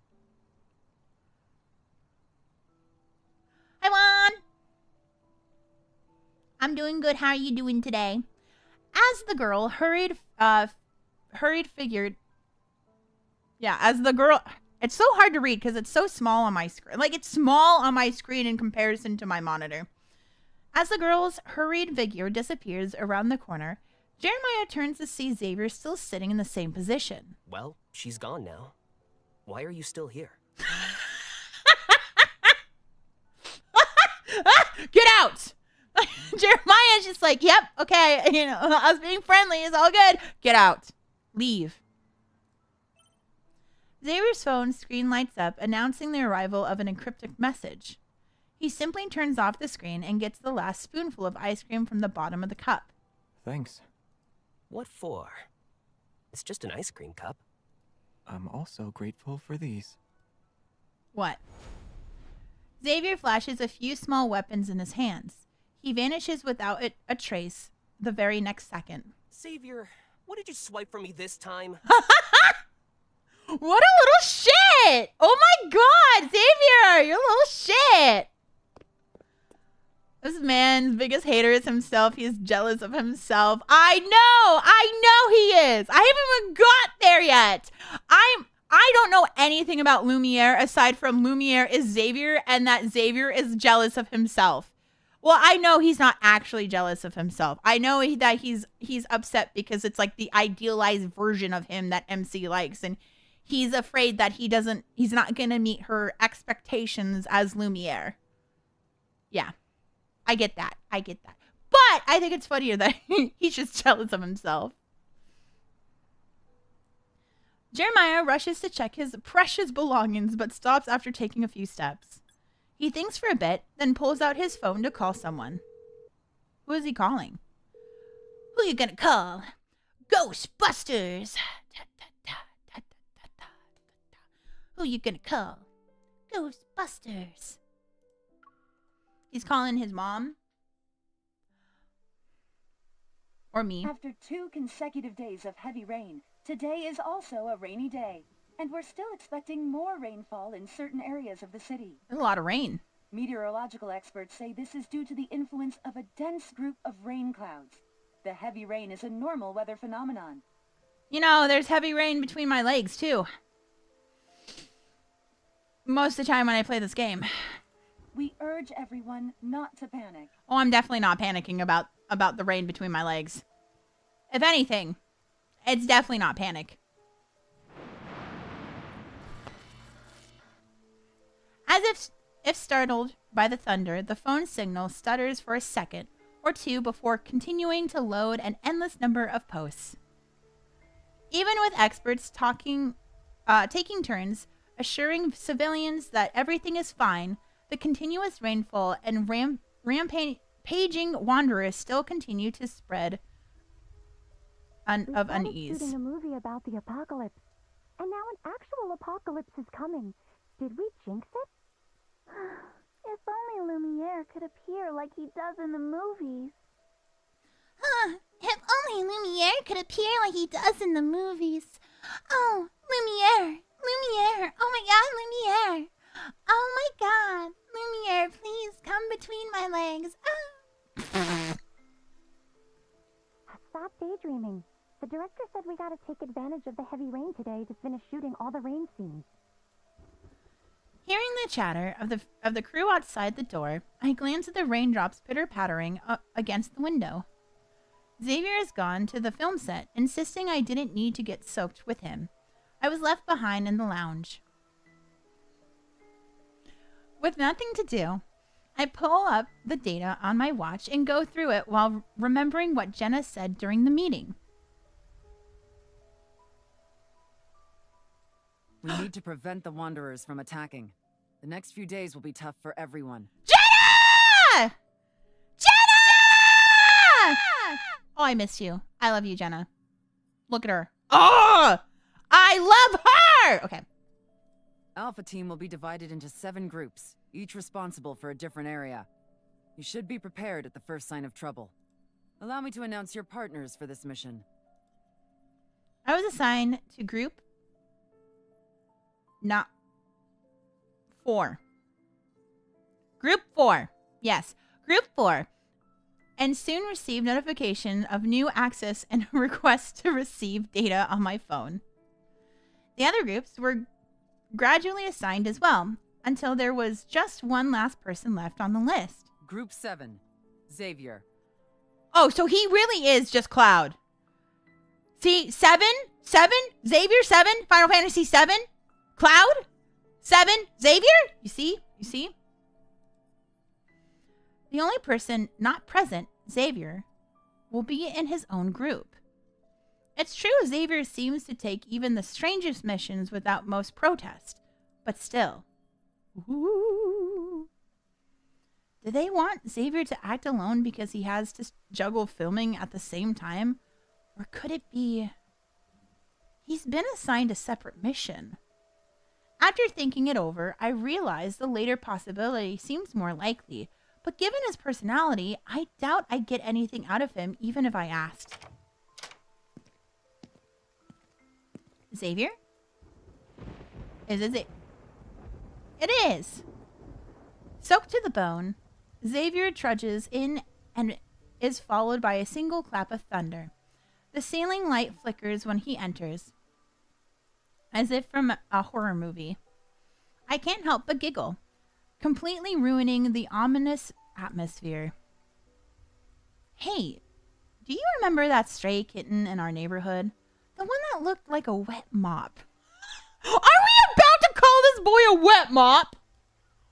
Hi, Juan. I'm doing good. How are you doing today? As the girl figured. Yeah, as the girl... It's so hard to read because it's so small on my screen. Like, it's small on my screen in comparison to my monitor. As the girl's hurried figure disappears around the corner, Jeremiah turns to see Xavier still sitting in the same position. Well, she's gone now. Why are you still here? Get out! Jeremiah's just like, yep, okay, I was being friendly, it's all good. Get out. Leave. Xavier's phone screen lights up, announcing the arrival of an encrypted message. He simply turns off the screen and gets the last spoonful of ice cream from the bottom of the cup. Thanks. What for? It's just an ice cream cup. I'm also grateful for these. What? Xavier flashes a few small weapons in his hands. He vanishes without a trace the very next second. Xavier, what did you swipe for me this time? What a little shit! Oh my god, Xavier! You're a little shit! This man's biggest hater is himself. He is jealous of himself. I know he is. I haven't even got there yet. I don't know anything about Lumiere aside from Lumiere is Xavier and that Xavier is jealous of himself. Well, I know he's not actually jealous of himself. I know that he's upset because it's like the idealized version of him that MC likes, and he's afraid that he's not going to meet her expectations as Lumiere. Yeah. I get that. But I think it's funnier that he's just jealous of himself. Jeremiah rushes to check his precious belongings, but stops after taking a few steps. He thinks for a bit, then pulls out his phone to call someone. Who is he calling? Who you gonna call? Ghostbusters! Who you gonna call? Ghostbusters! He's calling his mom. Or me. After 2 consecutive days of heavy rain, today is also a rainy day. And we're still expecting more rainfall in certain areas of the city. There's a lot of rain. Meteorological experts say this is due to the influence of a dense group of rain clouds. The heavy rain is a normal weather phenomenon. You know, there's heavy rain between my legs, too. Most of the time when I play this game. We urge everyone not to panic. Oh, I'm definitely not panicking about the rain between my legs. If anything, it's definitely not panic. As if startled by the thunder, the phone signal stutters for a second or two before continuing to load an endless number of posts. Even with experts taking turns assuring civilians that everything is fine, the continuous rainfall and rampant paging wanderers still continue to spread of unease. Shooting a movie about the apocalypse, and now an actual apocalypse is coming. Did we jinx it? If only Lumiere could appear like he does in the movies. If only Lumiere could appear like he does in the movies. Oh, Lumiere! Lumiere! Oh my god, Lumiere! Oh my god! Lumiere, please come between my legs. Oh. Stop daydreaming. The director said we gotta take advantage of the heavy rain today to finish shooting all the rain scenes. Hearing the chatter of the crew outside the door, I glance at the raindrops pitter-pattering against the window. Xavier has gone to the film set, insisting I didn't need to get soaked with him. I was left behind in the lounge. With nothing to do, I pull up the data on my watch and go through it while remembering what Jenna said during the meeting. We need to prevent the Wanderers from attacking. The next few days will be tough for everyone. Jenna! Jenna! Oh, I miss you. I love you, Jenna. Look at her. Oh! I love her! Okay. Alpha Team will be divided into 7 groups, each responsible for a different area. You should be prepared at the first sign of trouble. Allow me to announce your partners for this mission. I was assigned to group... Not 4. Group 4. Yes, Group 4. And soon received notification of new access and a request to receive data on my phone. The other groups were gradually assigned as well, until there was just one last person left on the list. Group 7. Xavier. Oh, so he really is just Cloud. See, 7? Xavier, 7? Final Fantasy 7? Cloud? 7? Xavier? You see? The only person not present, Xavier, will be in his own group. It's true Xavier seems to take even the strangest missions without most protest, but still. Ooh. Do they want Xavier to act alone because he has to juggle filming at the same time? Or could it be he's been assigned a separate mission? After thinking it over, I realized the later possibility seems more likely, but given his personality, I doubt I'd get anything out of him even if I asked. Xavier? Is it? It is. Soaked to the bone, Xavier trudges in and is followed by a single clap of thunder. The ceiling light flickers when he enters, as if from a horror movie. I can't help but giggle, completely ruining the ominous atmosphere. Hey, do you remember that stray kitten in our neighborhood? The one that looked like a wet mop. Are we about to call this boy a wet mop?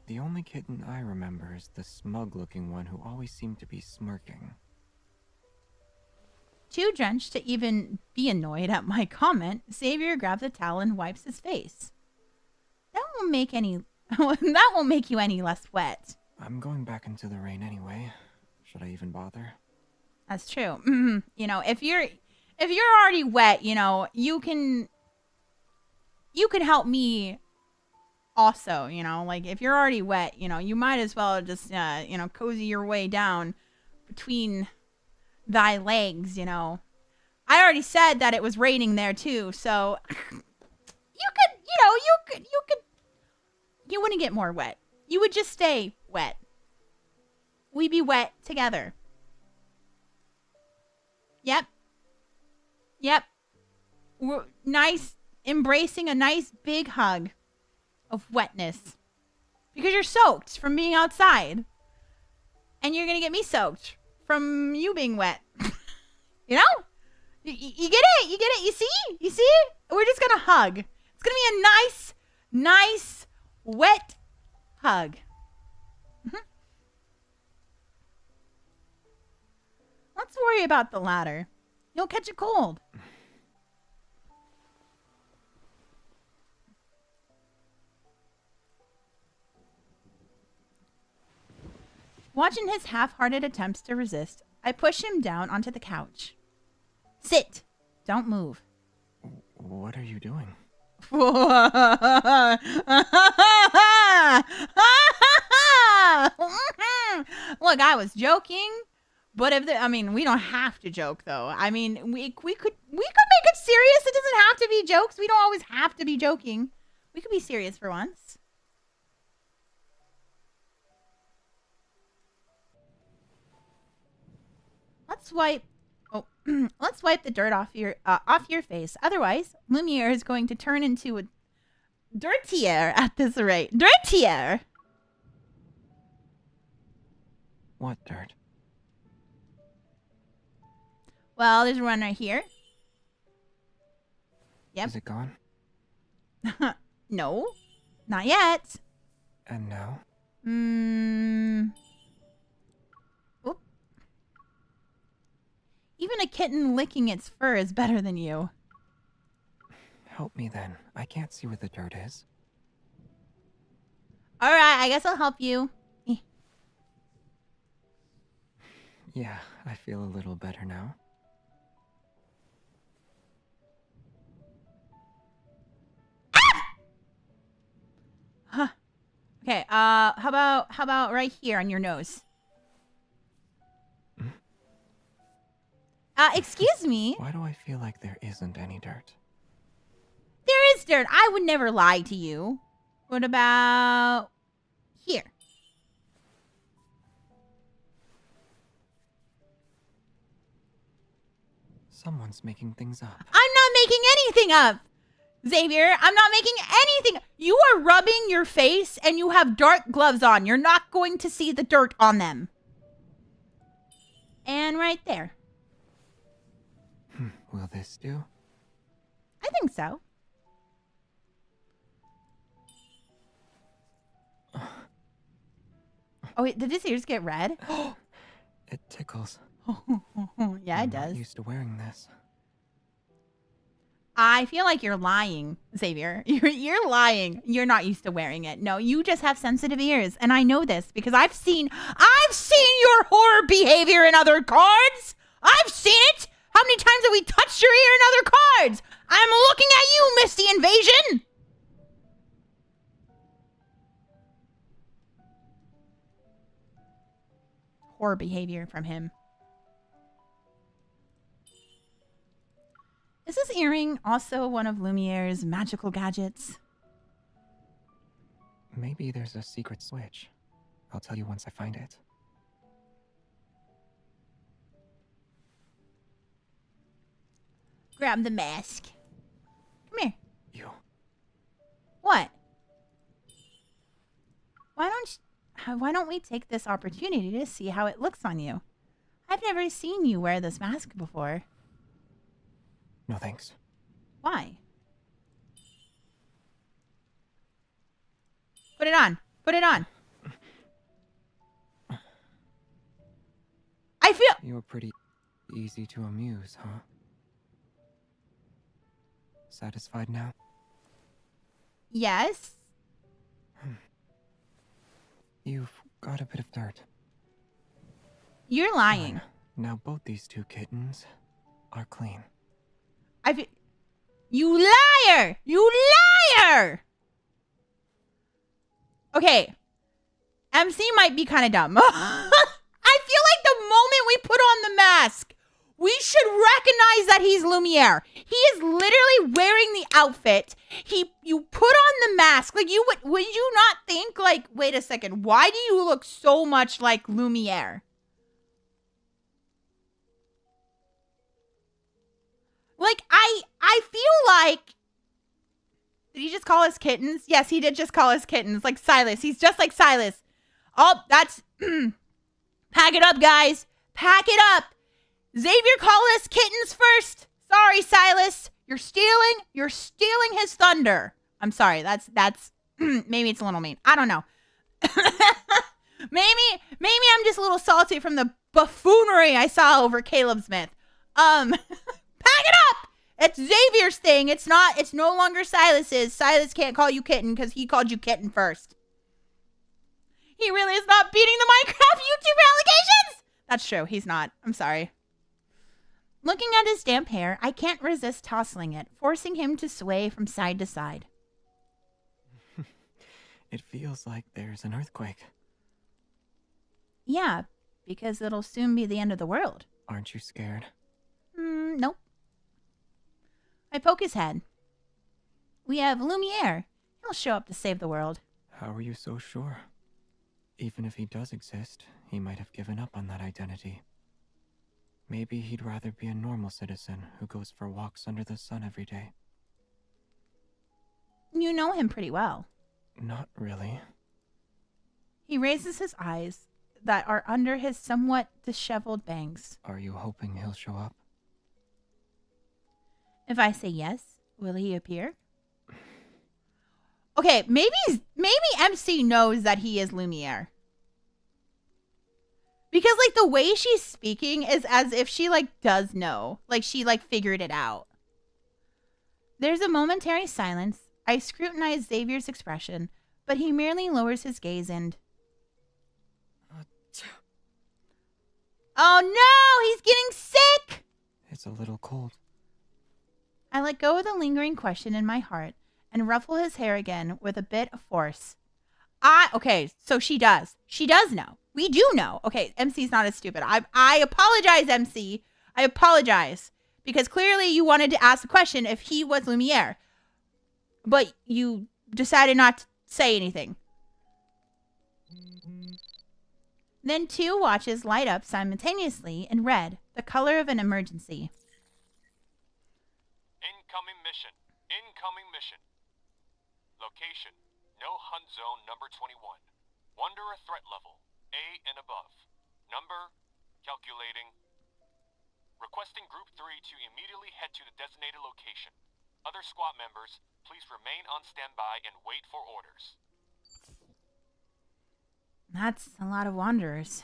The only kitten I remember is the smug-looking one who always seemed to be smirking. Too drenched to even be annoyed at my comment, Xavier grabs a towel and wipes his face. That won't make you any less wet. I'm going back into the rain anyway. Should I even bother? That's true. You know, if you're already wet, you know, you can help me also, you know, like if you're already wet, you know, you might as well just cozy your way down between thy legs, you know. I already said that it was raining there too, so you wouldn't get more wet. You would just stay wet. We'd be wet together. Yep. We're embracing a nice big hug of wetness. Because you're soaked from being outside. And you're going to get me soaked from you being wet. You know? You get it? You see? We're just going to hug. It's going to be a nice, wet hug. Let's worry about the latter. You'll catch a cold. Watching his half-hearted attempts to resist, I push him down onto the couch. Sit. Don't move. What are you doing? Look, I was joking, but we don't have to joke though. I mean, we could make it serious. It doesn't have to be jokes. We don't always have to be joking. We could be serious for once. Let's wipe the dirt off your face. Otherwise, Lumiere is going to turn into a dirtier at this rate. Dirtier. What dirt? Well, there's one right here. Yep. Is it gone? No, not yet. And now? Oop. Even a kitten licking its fur is better than you. Help me then. I can't see where the dirt is. All right, I guess I'll help you. Yeah, I feel a little better now. Huh. Okay, how about right here on your nose? Excuse me. Why do I feel like there isn't any dirt? There is dirt. I would never lie to you. What about here? Someone's making things up. I'm not making anything up, Xavier. I'm not making anything. You are rubbing your face and you have dark gloves on. You're not going to see the dirt on them. And right there. Will this do? I think so. Oh, wait, did this ears get red? It tickles. Yeah, it I'm does. not used to wearing this. I feel like you're lying, Xavier. You're lying. You're not used to wearing it. No, you just have sensitive ears, and I know this because I've seen your horror behavior in other cards. I've seen it. How many times have we touched your ear in other cards? I'm looking at you, Misty Invasion. Horror behavior from him. Is this earring also one of Lumiere's magical gadgets? Maybe there's a secret switch. I'll tell you once I find it. Grab the mask. Come here. You. What? Why don't we take this opportunity to see how it looks on you? I've never seen you wear this mask before. No thanks. Why? Put it on. Put it on. I feel... You're pretty easy to amuse, huh? Satisfied now? Yes. You've got a bit of dirt. You're lying. Fine. Now both these two kittens are clean. You liar! You liar! Okay. MC might be kind of dumb. I feel like the moment we put on the mask, we should recognize that he's Lumiere. He is literally wearing the outfit. You put on the mask. Like, would you not think, like, wait a second, why do you look so much like Lumiere? Like, I feel like... Did he just call us kittens? Yes, he did just call us kittens. Like Silas. He's just like Silas. Oh, that's... Pack it up, guys. Pack it up. Xavier called us kittens first. Sorry, Silas. You're stealing his thunder. I'm sorry. That's maybe it's a little mean. I don't know. maybe I'm just a little salty from the buffoonery I saw over Caleb Smith. Pack it up. It's Xavier's thing. It's no longer Silas's. Silas can't call you kitten because he called you kitten first. He really is not beating the Minecraft YouTuber allegations! That's true. He's not. I'm sorry. Looking at his damp hair, I can't resist tousling it, forcing him to sway from side to side. It feels like there's an earthquake. Yeah, because it'll soon be the end of the world. Aren't you scared? Nope. I poke his head. We have Lumiere. He'll show up to save the world. How are you so sure? Even if he does exist, he might have given up on that identity. Maybe he'd rather be a normal citizen who goes for walks under the sun every day. You know him pretty well. Not really. He raises his eyes that are under his somewhat disheveled bangs. Are you hoping he'll show up? If I say yes, will he appear? Okay, maybe MC knows that he is Lumiere. Because, like, the way she's speaking is as if she, like, does know. Like, she, like, figured it out. There's a momentary silence. I scrutinize Xavier's expression, but he merely lowers his gaze and... Oh no! He's getting sick! It's a little cold. I let go of the lingering question in my heart and ruffle his hair again with a bit of force. Okay, so she does. She does know. We do know. Okay, MC's not as stupid. I apologize, MC. I apologize. Because clearly you wanted to ask the question if he was Lumiere. But you decided not to say anything. Then 2 watches light up simultaneously in red, the color of an emergency. Incoming mission. Incoming mission. Location. No hunt zone number 21. Wanderer threat level. A and above. Number. Calculating. Requesting Group 3 to immediately head to the designated location. Other squad members, please remain on standby and wait for orders. That's a lot of wanderers.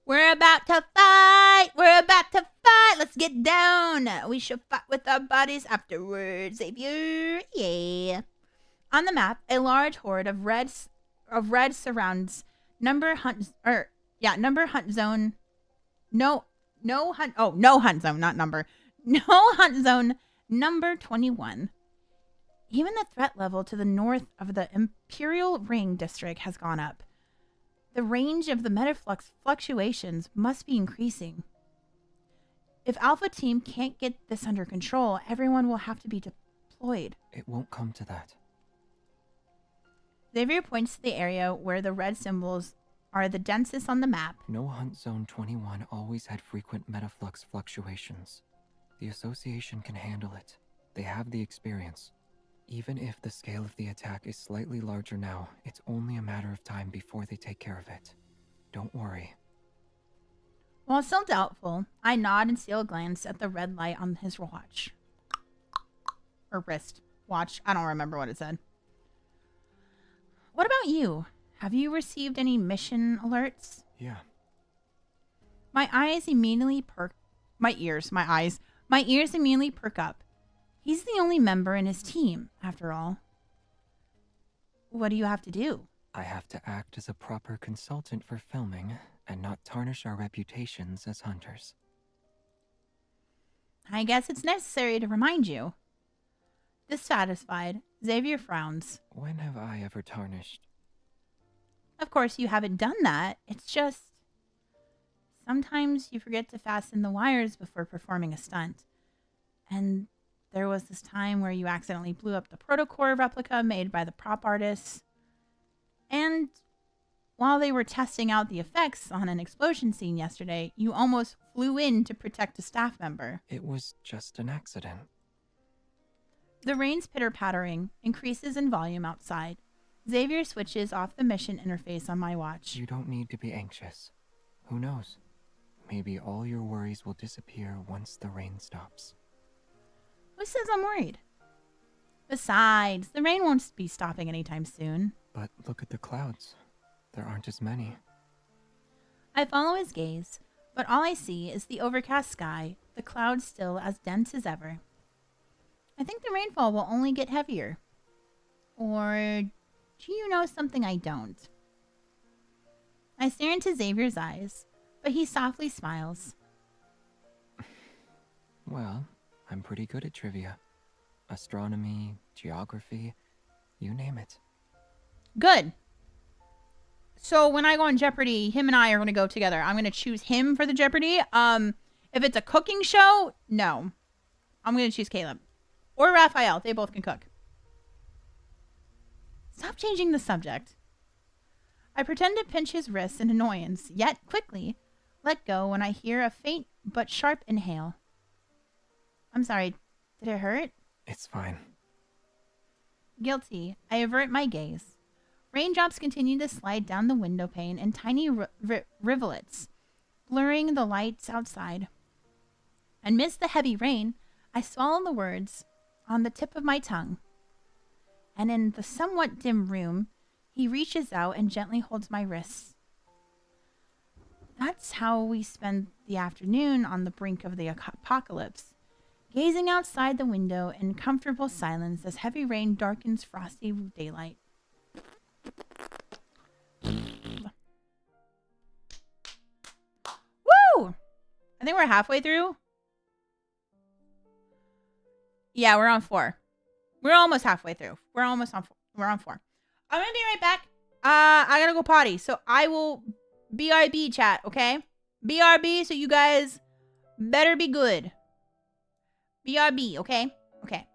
We're about to fight! We're about to fight! Let's get down! We should fight with our bodies afterwards, Xavier. Yeah. On the map, a large horde of red surrounds number hunt zone. No hunt zone, not number. No hunt zone number 21. Even the threat level to the north of the Imperial Ring district has gone up. The range of the metaflux fluctuations must be increasing. If Alpha Team can't get this under control, everyone will have to be deployed. It won't come to that. Xavier points to the area where the red symbols are the densest on the map. No Hunt Zone 21 always had frequent metaflux fluctuations. The association can handle it. They have the experience. Even if the scale of the attack is slightly larger now, it's only a matter of time before they take care of it. Don't worry. While still doubtful, I nod and steal a glance at the red light on his watch. Or wrist. Watch. I don't remember what it said. What about you? Have you received any mission alerts? Yeah. My ears immediately perk up. He's the only member in his team, after all. What do you have to do? I have to act as a proper consultant for filming and not tarnish our reputations as hunters. I guess it's necessary to remind you. Dissatisfied, Xavier frowns. When have I ever tarnished? Of course, you haven't done that. It's just... sometimes you forget to fasten the wires before performing a stunt. And there was this time where you accidentally blew up the protocore replica made by the prop artists. And while they were testing out the effects on an explosion scene yesterday, you almost flew in to protect a staff member. It was just an accident. The rain's pitter-pattering increases in volume outside. Xavier switches off the mission interface on my watch. You don't need to be anxious. Who knows? Maybe all your worries will disappear once the rain stops. Who says I'm worried? Besides, the rain won't be stopping anytime soon. But look at the clouds. There aren't as many. I follow his gaze, but all I see is the overcast sky, the clouds still as dense as ever. I think the rainfall will only get heavier. Or do you know something I don't? I stare into Xavier's eyes, but he softly smiles. Well, I'm pretty good at trivia. Astronomy, geography, you name it. Good. So when I go on Jeopardy, him and I are going to go together. I'm going to choose him for the Jeopardy. If it's a cooking show, no. I'm going to choose Caleb. Or Raphael. They both can cook. Stop changing the subject. I pretend to pinch his wrist in annoyance, yet quickly let go when I hear a faint but sharp inhale. I'm sorry. Did it hurt? It's fine. Guilty, I avert my gaze. Raindrops continue to slide down the window pane in tiny rivulets, blurring the lights outside. Amidst the heavy rain, I swallow the words on the tip of my tongue. And in the somewhat dim room, he reaches out and gently holds my wrists. That's how we spend the afternoon on the brink of the apocalypse, gazing outside the window in comfortable silence as heavy rain darkens frosty daylight. Woo! I think we're halfway through. Yeah, we're on 4. We're almost halfway through. We're almost on 4. We're on 4. I'm gonna be right back. I gotta go potty, so I will BRB chat, okay? BRB, so you guys better be good. BRB, okay? Okay.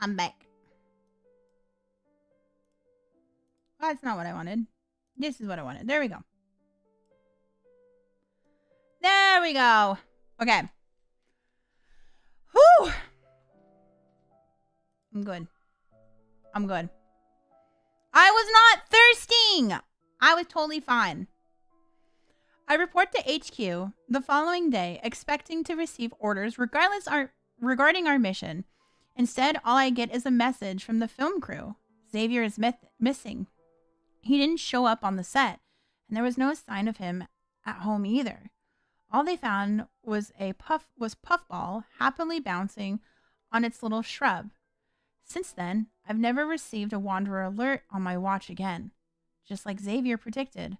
I'm back. Oh, that's not what I wanted. This is what I wanted. There we go. There we go. Okay. Whew. I'm good. I'm good. I was not thirsting. I was totally fine. I report to HQ the following day, expecting to receive orders regarding our mission. Instead, all I get is a message from the film crew. Xavier is missing. He didn't show up on the set, and there was no sign of him at home either. All they found was Puffball happily bouncing on its little shrub. Since then, I've never received a Wanderer alert on my watch again. Just like Xavier predicted,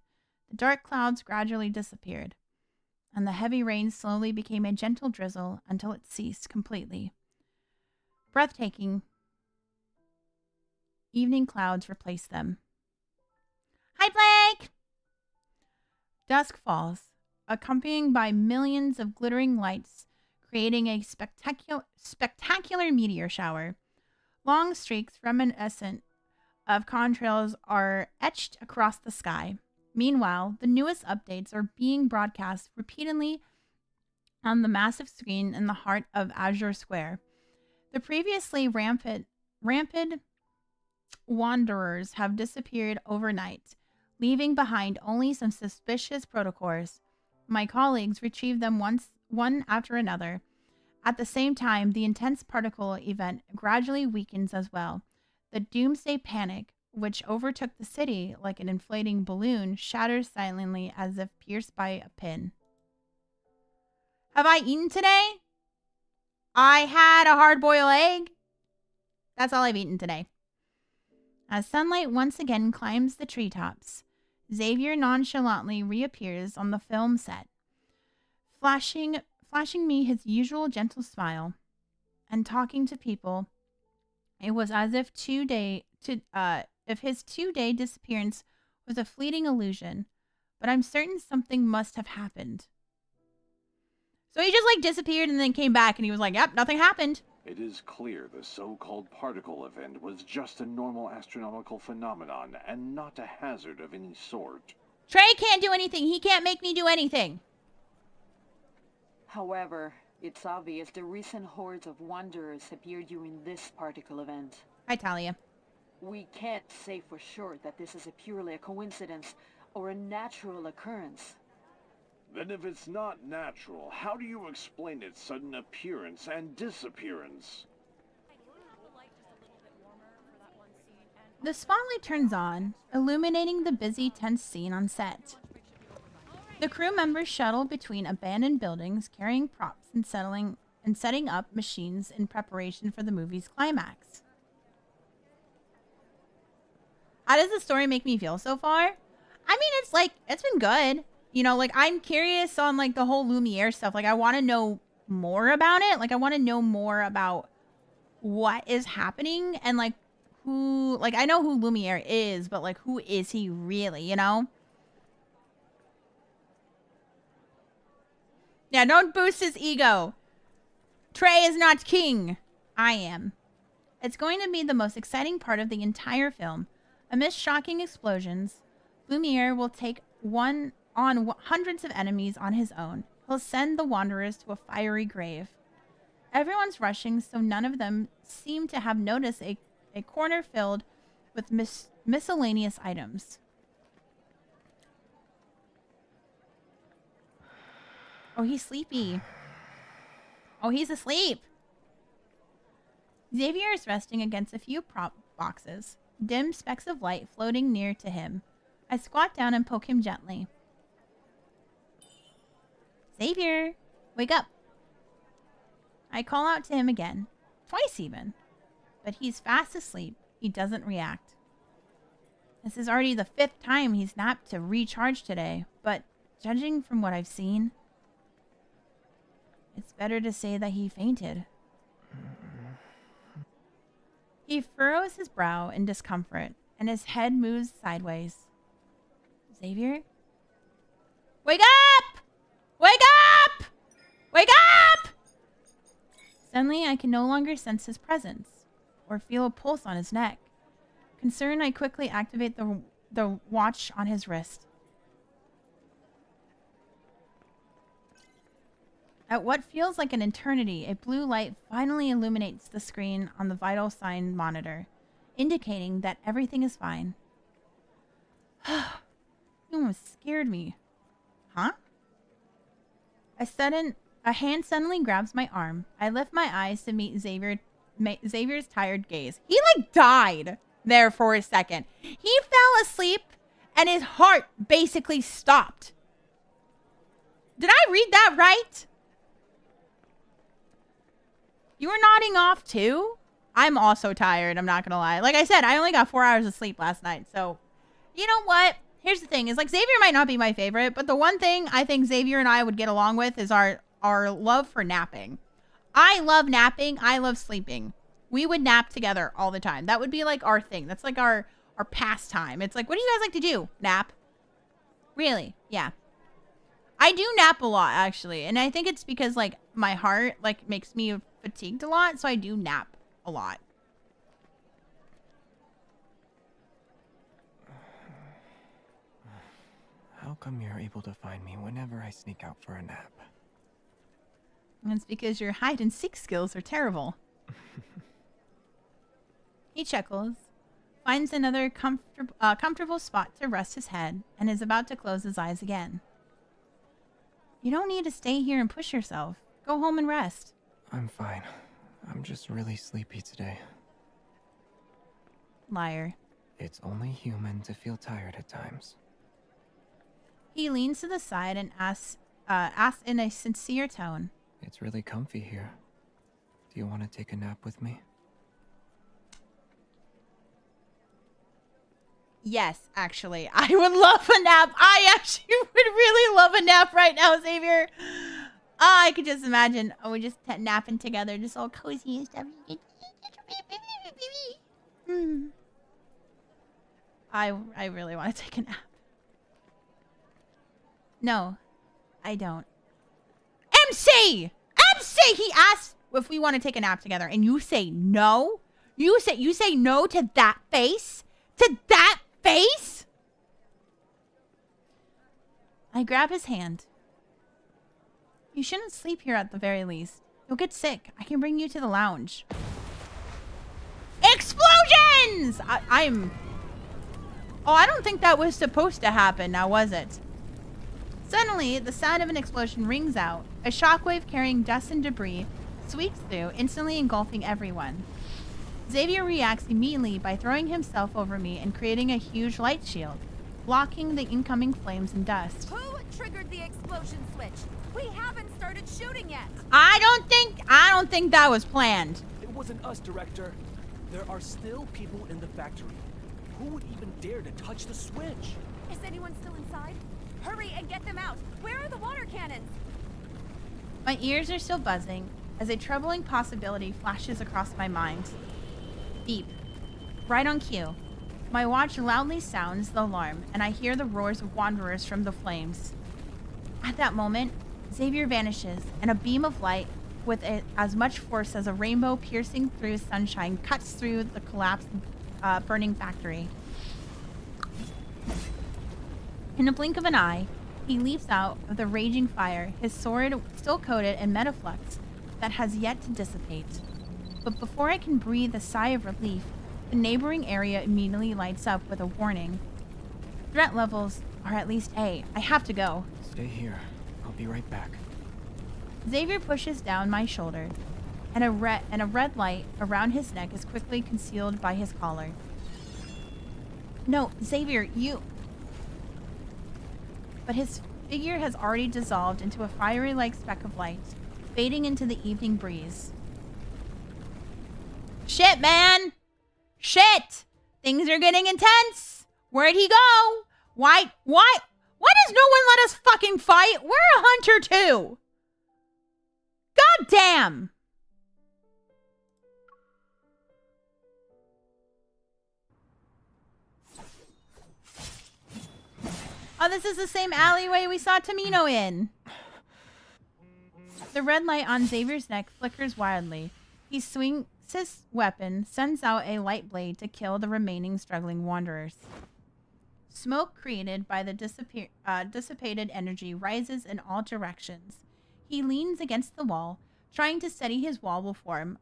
the dark clouds gradually disappeared, and the heavy rain slowly became a gentle drizzle until it ceased completely. Breathtaking evening clouds replaced them. Hi, Blake! Dusk falls, accompanied by millions of glittering lights, creating a spectacular meteor shower. Long streaks reminiscent of contrails are etched across the sky. Meanwhile, the newest updates are being broadcast repeatedly on the massive screen in the heart of Azure Square. The previously rampant wanderers have disappeared overnight, leaving behind only some suspicious protocols. My colleagues retrieve them one after another. At the same time, the intense particle event gradually weakens as well. The doomsday panic, which overtook the city like an inflating balloon, shatters silently as if pierced by a pin. Have I eaten today? I had a hard-boiled egg. That's all I've eaten today. As sunlight once again climbs the treetops, Xavier nonchalantly reappears on the film set, flashing me his usual gentle smile and talking to people. It was as if if his 2-day disappearance was a fleeting illusion, but I'm certain something must have happened. So he just disappeared and then came back and he was like, yep, nothing happened. It is clear the so-called particle event was just a normal astronomical phenomenon and not a hazard of any sort. Trey can't do anything. He can't make me do anything. However, it's obvious the recent hordes of wanderers appeared during this particle event. Hi, Talia. We can't say for sure that this is purely a coincidence or a natural occurrence. Then if it's not natural, how do you explain its sudden appearance and disappearance? The spotlight turns on, illuminating the busy, tense scene on set. The crew members shuttle between abandoned buildings, carrying props and setting up machines in preparation for the movie's climax. How does the story make me feel so far? I mean, it's been good. You know, I'm curious on, the whole Lumiere stuff. I want to know more about it. I want to know more about what is happening and, who... I know who Lumiere is, but, who is he really, you know? Yeah, don't boost his ego. Trey is not king. I am. It's going to be the most exciting part of the entire film. Amidst shocking explosions, Lumiere will take on hundreds of enemies on his own. He'll send the Wanderers to a fiery grave. Everyone's rushing, so none of them seem to have noticed a corner filled with miscellaneous items. Oh, he's sleepy. Oh, he's asleep. Xavier is resting against a few prop boxes, dim specks of light floating near to him. I squat down and poke him gently. Xavier, wake up. I call out to him again, twice even, but he's fast asleep. He doesn't react. This is already the 5th time he's napped to recharge today, but judging from what I've seen, it's better to say that he fainted. He furrows his brow in discomfort, and his head moves sideways. Xavier? Wake up! Wake up! Wake up! Suddenly, I can no longer sense his presence, or feel a pulse on his neck. Concerned, I quickly activate the watch on his wrist. At what feels like an eternity, a blue light finally illuminates the screen on the vital sign monitor, indicating that everything is fine. You almost scared me. Huh? A hand suddenly grabs my arm. I lift my eyes to meet Xavier's tired gaze. He like died there for a second. He fell asleep and his heart basically stopped. Did I read that right? You were nodding off too? I'm also tired, I'm not gonna lie. Like I said, I only got 4 hours of sleep last night. So, you know what? Here's the thing. Is like Xavier might not be my favorite, but the one thing I think Xavier and I would get along with is our love for napping. I love napping. I love sleeping. We would nap together all the time. That would be like our thing. That's like our pastime. It's like, what do you guys like to do? Nap? Really? Yeah. I do nap a lot, actually. And I think it's because like my heart like makes me fatigued a lot. So I do nap a lot. How come you're able to find me whenever I sneak out for a nap? It's because your hide and seek skills are terrible. He chuckles, finds another comfortable spot to rest his head, and is about to close his eyes again. You don't need to stay here and push yourself. Go home and rest. I'm fine. I'm just really sleepy today. Liar. It's only human to feel tired at times. He leans to the side and asks in a sincere tone. It's really comfy here. Do you want to take a nap with me? Yes, actually. I would love a nap. I actually would really love a nap right now, Xavier. I could just imagine. Oh, we're just napping together, just all cozy and stuff. I really want to take a nap. No, I don't. MC! MC! He asked if we want to take a nap together, and you say no? You say no to that face? To that face? I grab his hand. You shouldn't sleep here at the very least. You'll get sick. I can bring you to the lounge. Explosions! Oh, I don't think that was supposed to happen, now was it? Suddenly, the sound of an explosion rings out. A shockwave carrying dust and debris sweeps through, instantly engulfing everyone. Xavier reacts immediately by throwing himself over me and creating a huge light shield, blocking the incoming flames and dust. Who triggered the explosion switch? We haven't started shooting yet. I don't think that was planned. It wasn't us, Director. There are still people in the factory. Who would even dare to touch the switch? Is anyone still inside? Hurry and get them out. Where are the water cannons? My ears are still buzzing as a troubling possibility flashes across my mind. Beep. Right on cue. My watch loudly sounds the alarm, and I hear the roars of wanderers from the flames. At that moment, Xavier vanishes, and a beam of light with as much force as a rainbow piercing through sunshine cuts through the collapsed, burning factory. In a blink of an eye, he leaps out of the raging fire, his sword still coated in metaflux that has yet to dissipate. But before I can breathe a sigh of relief, the neighboring area immediately lights up with a warning. Threat levels are at least A. I have to go. Stay here. I'll be right back. Xavier pushes down my shoulder, and a red light around his neck is quickly concealed by his collar. No, Xavier, you... But his figure has already dissolved into a fiery-like speck of light, fading into the evening breeze. Shit, man! Shit! Things are getting intense! Where'd he go? Why does no one let us fucking fight? We're a hunter too! God damn! Oh, this is the same alleyway we saw Tamino in. The red light on Xavier's neck flickers wildly. He swings his weapon, sends out a light blade to kill the remaining struggling wanderers. Smoke created by the dissipated energy rises in all directions. He leans against the wall, trying to steady his wall before him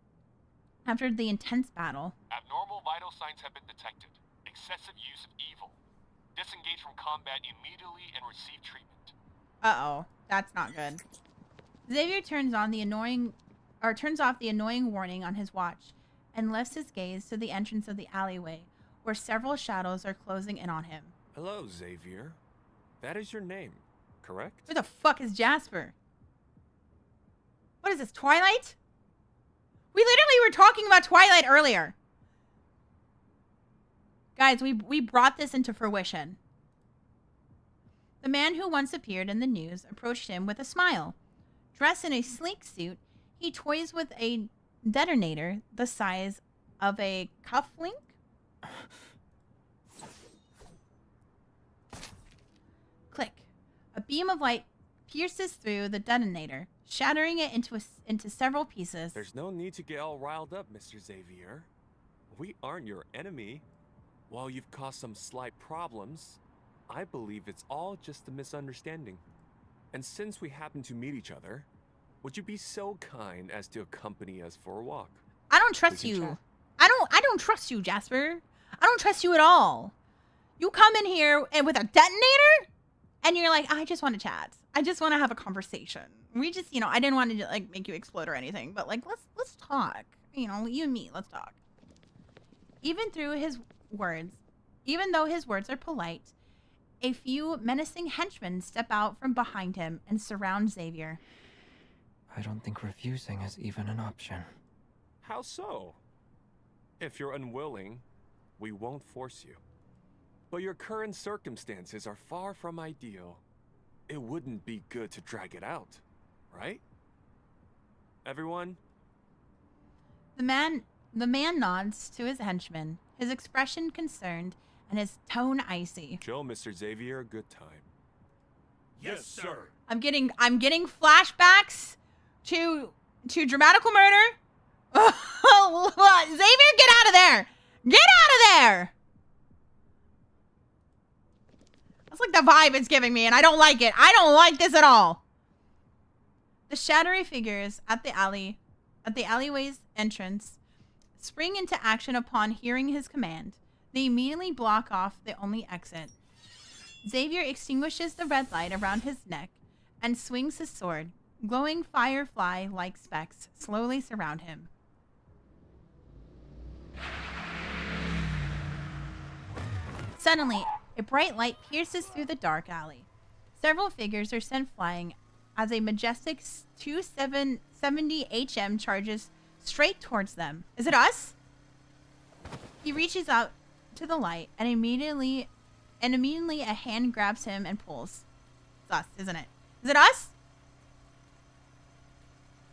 after the intense battle. Abnormal vital signs have been detected. Excessive use of evil. Disengage from combat immediately and receive treatment. Uh-oh, that's not good. Xavier turns off the annoying warning on his watch and lifts his gaze to the entrance of the alleyway, where several shadows are closing in on him. Hello, Xavier. That is your name, correct? Who the fuck is Jasper? What is this, Twilight? We literally were talking about Twilight earlier. Guys, we brought this into fruition. The man who once appeared in the news approached him with a smile. Dressed in a sleek suit, he toys with a detonator the size of a cufflink. Click. A beam of light pierces through the detonator, shattering it into several pieces. There's no need to get all riled up, Mr. Xavier. We aren't your enemy. While you've caused some slight problems, I believe it's all just a misunderstanding. And since we happen to meet each other, would you be so kind as to accompany us for a walk? I don't trust you. I don't trust you, Jasper. I don't trust you at all. You come in here and with a detonator and you're like, I just want to chat. I just want to have a conversation. We just, I didn't want to like make you explode or anything, but like let's talk. You and me, let's talk. Even though his words are polite, a few menacing henchmen step out from behind him and surround Xavier. I don't think refusing is even an option. How so? If you're unwilling, we won't force you. But your current circumstances are far from ideal. It wouldn't be good to drag it out, right? Everyone? The man nods to his henchman, his expression concerned and his tone icy. Show Mr. Xavier a good time. Yes, sir. I'm getting flashbacks to dramatical murder. Xavier, get out of there! Get out of there! That's like the vibe it's giving me, and I don't like it. I don't like this at all. The shadowy figures at the alleyway's entrance spring into action upon hearing his command. They immediately block off the only exit. Xavier extinguishes the red light around his neck and swings his sword. Glowing firefly-like specks slowly surround him. Suddenly, a bright light pierces through the dark alley. Several figures are sent flying as a majestic 270 HM charges straight towards them. Is it us? He reaches out to the light and immediately a hand grabs him and pulls. It's us, isn't it? Is it us?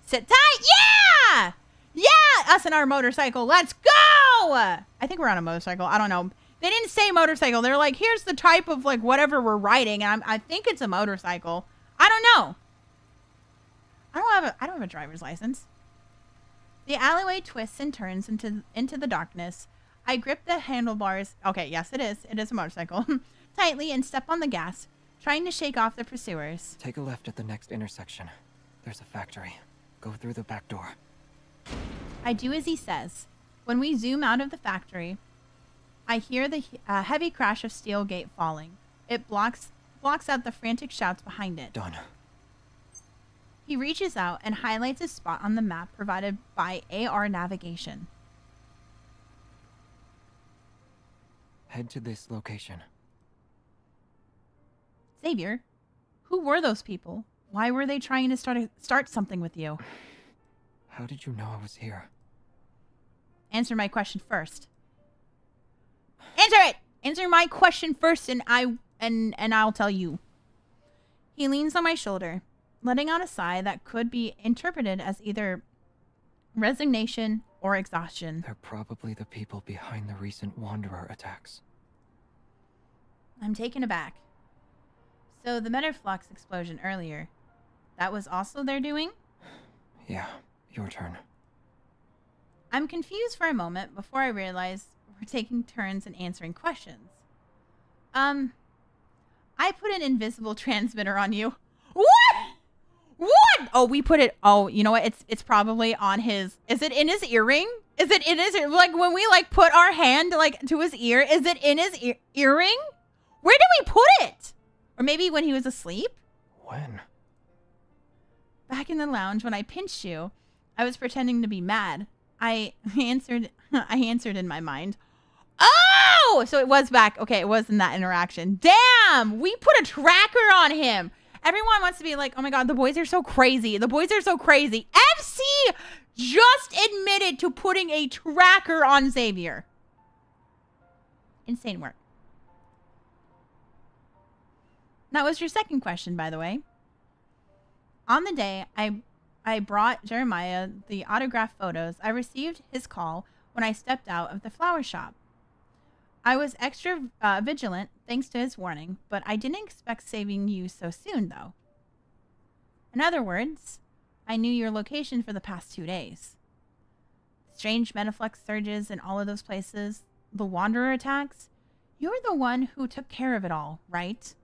Sit tight. Yeah! Yeah! Us and our motorcycle. Let's go! I think we're on a motorcycle. I don't know. They didn't say motorcycle. They're like, here's the type of like whatever we're riding. And I think it's a motorcycle. I don't know. I don't have a driver's license. The alleyway twists and turns into the darkness. I grip the handlebars. Okay, yes, it is. It is a motorcycle. Tightly and step on the gas, trying to shake off the pursuers. Take a left at the next intersection. There's a factory. Go through the back door. I do as he says. When we zoom out of the factory, I hear the heavy crash of steel gate falling. It blocks out the frantic shouts behind it. Done. He reaches out and highlights a spot on the map provided by AR navigation. Head to this location. Xavier, who were those people? Why were they trying to start something with you? How did you know I was here? Answer my question first. Answer it! Answer my question first and I'll tell you. He leans on my shoulder, letting out a sigh that could be interpreted as either resignation or exhaustion. They're probably the people behind the recent Wanderer attacks. I'm taken aback. So the Metaflux explosion earlier, that was also their doing? Yeah, your turn. I'm confused for a moment before I realize we're taking turns in answering questions. I put an invisible transmitter on you. What? What? Oh, we put it. Oh, you know what? It's probably on his. Is it in his earring? Is it in his, like, when we like put our hand like to his ear? Is it in his earring? Where did we put it? Or maybe when he was asleep? When? Back in the lounge when I pinched you, I was pretending to be mad. I answered in my mind. Oh, so it was back. Okay, it was in that interaction. Damn, we put a tracker on him. Everyone wants to be like, oh my God, the boys are so crazy. The boys are so crazy. MC just admitted to putting a tracker on Xavier. Insane work. That was your second question, by the way. On the day I brought Jeremiah the autographed photos, I received his call when I stepped out of the flower shop. I was extra vigilant thanks to his warning, but I didn't expect saving you so soon, though. In other words, I knew your location for the past 2 days. Strange Metaflex surges in all of those places, the Wanderer attacks. You're the one who took care of it all, right?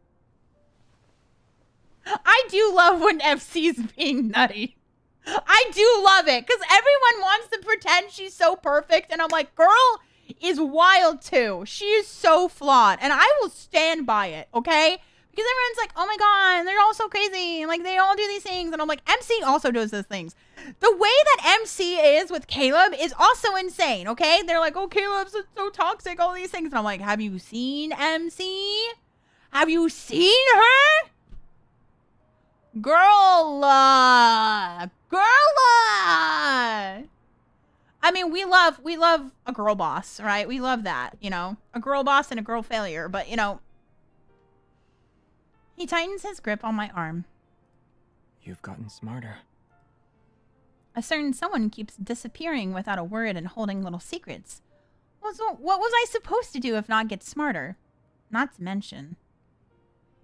I do love when FC's being nutty. I do love it, because everyone wants to pretend she's so perfect, and I'm like, girl is wild too. She is so flawed, and I will stand by it, okay? Because everyone's like, oh my God, they're all so crazy, and like they all do these things, and I'm like, MC also does those things. The way that MC is with Caleb is also insane, okay? They're like, oh, Caleb's so toxic, all these things, and I'm like, have you seen MC? Have you seen her? Girl, I mean, we love a girl boss, right? We love that, you know, a girl boss and a girl failure. But, you know, he tightens his grip on my arm. You've gotten smarter. A certain someone keeps disappearing without a word and holding little secrets. What was I supposed to do if not get smarter? Not to mention,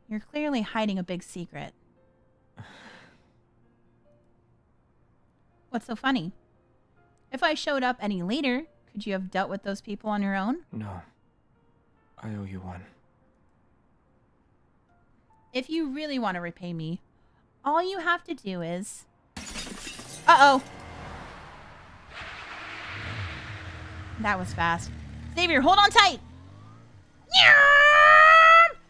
you're clearly hiding a big secret. What's so funny? If I showed up any later, could you have dealt with those people on your own? No. I owe you one. If you really want to repay me, all you have to do is... Uh-oh. That was fast. Xavier, hold on tight!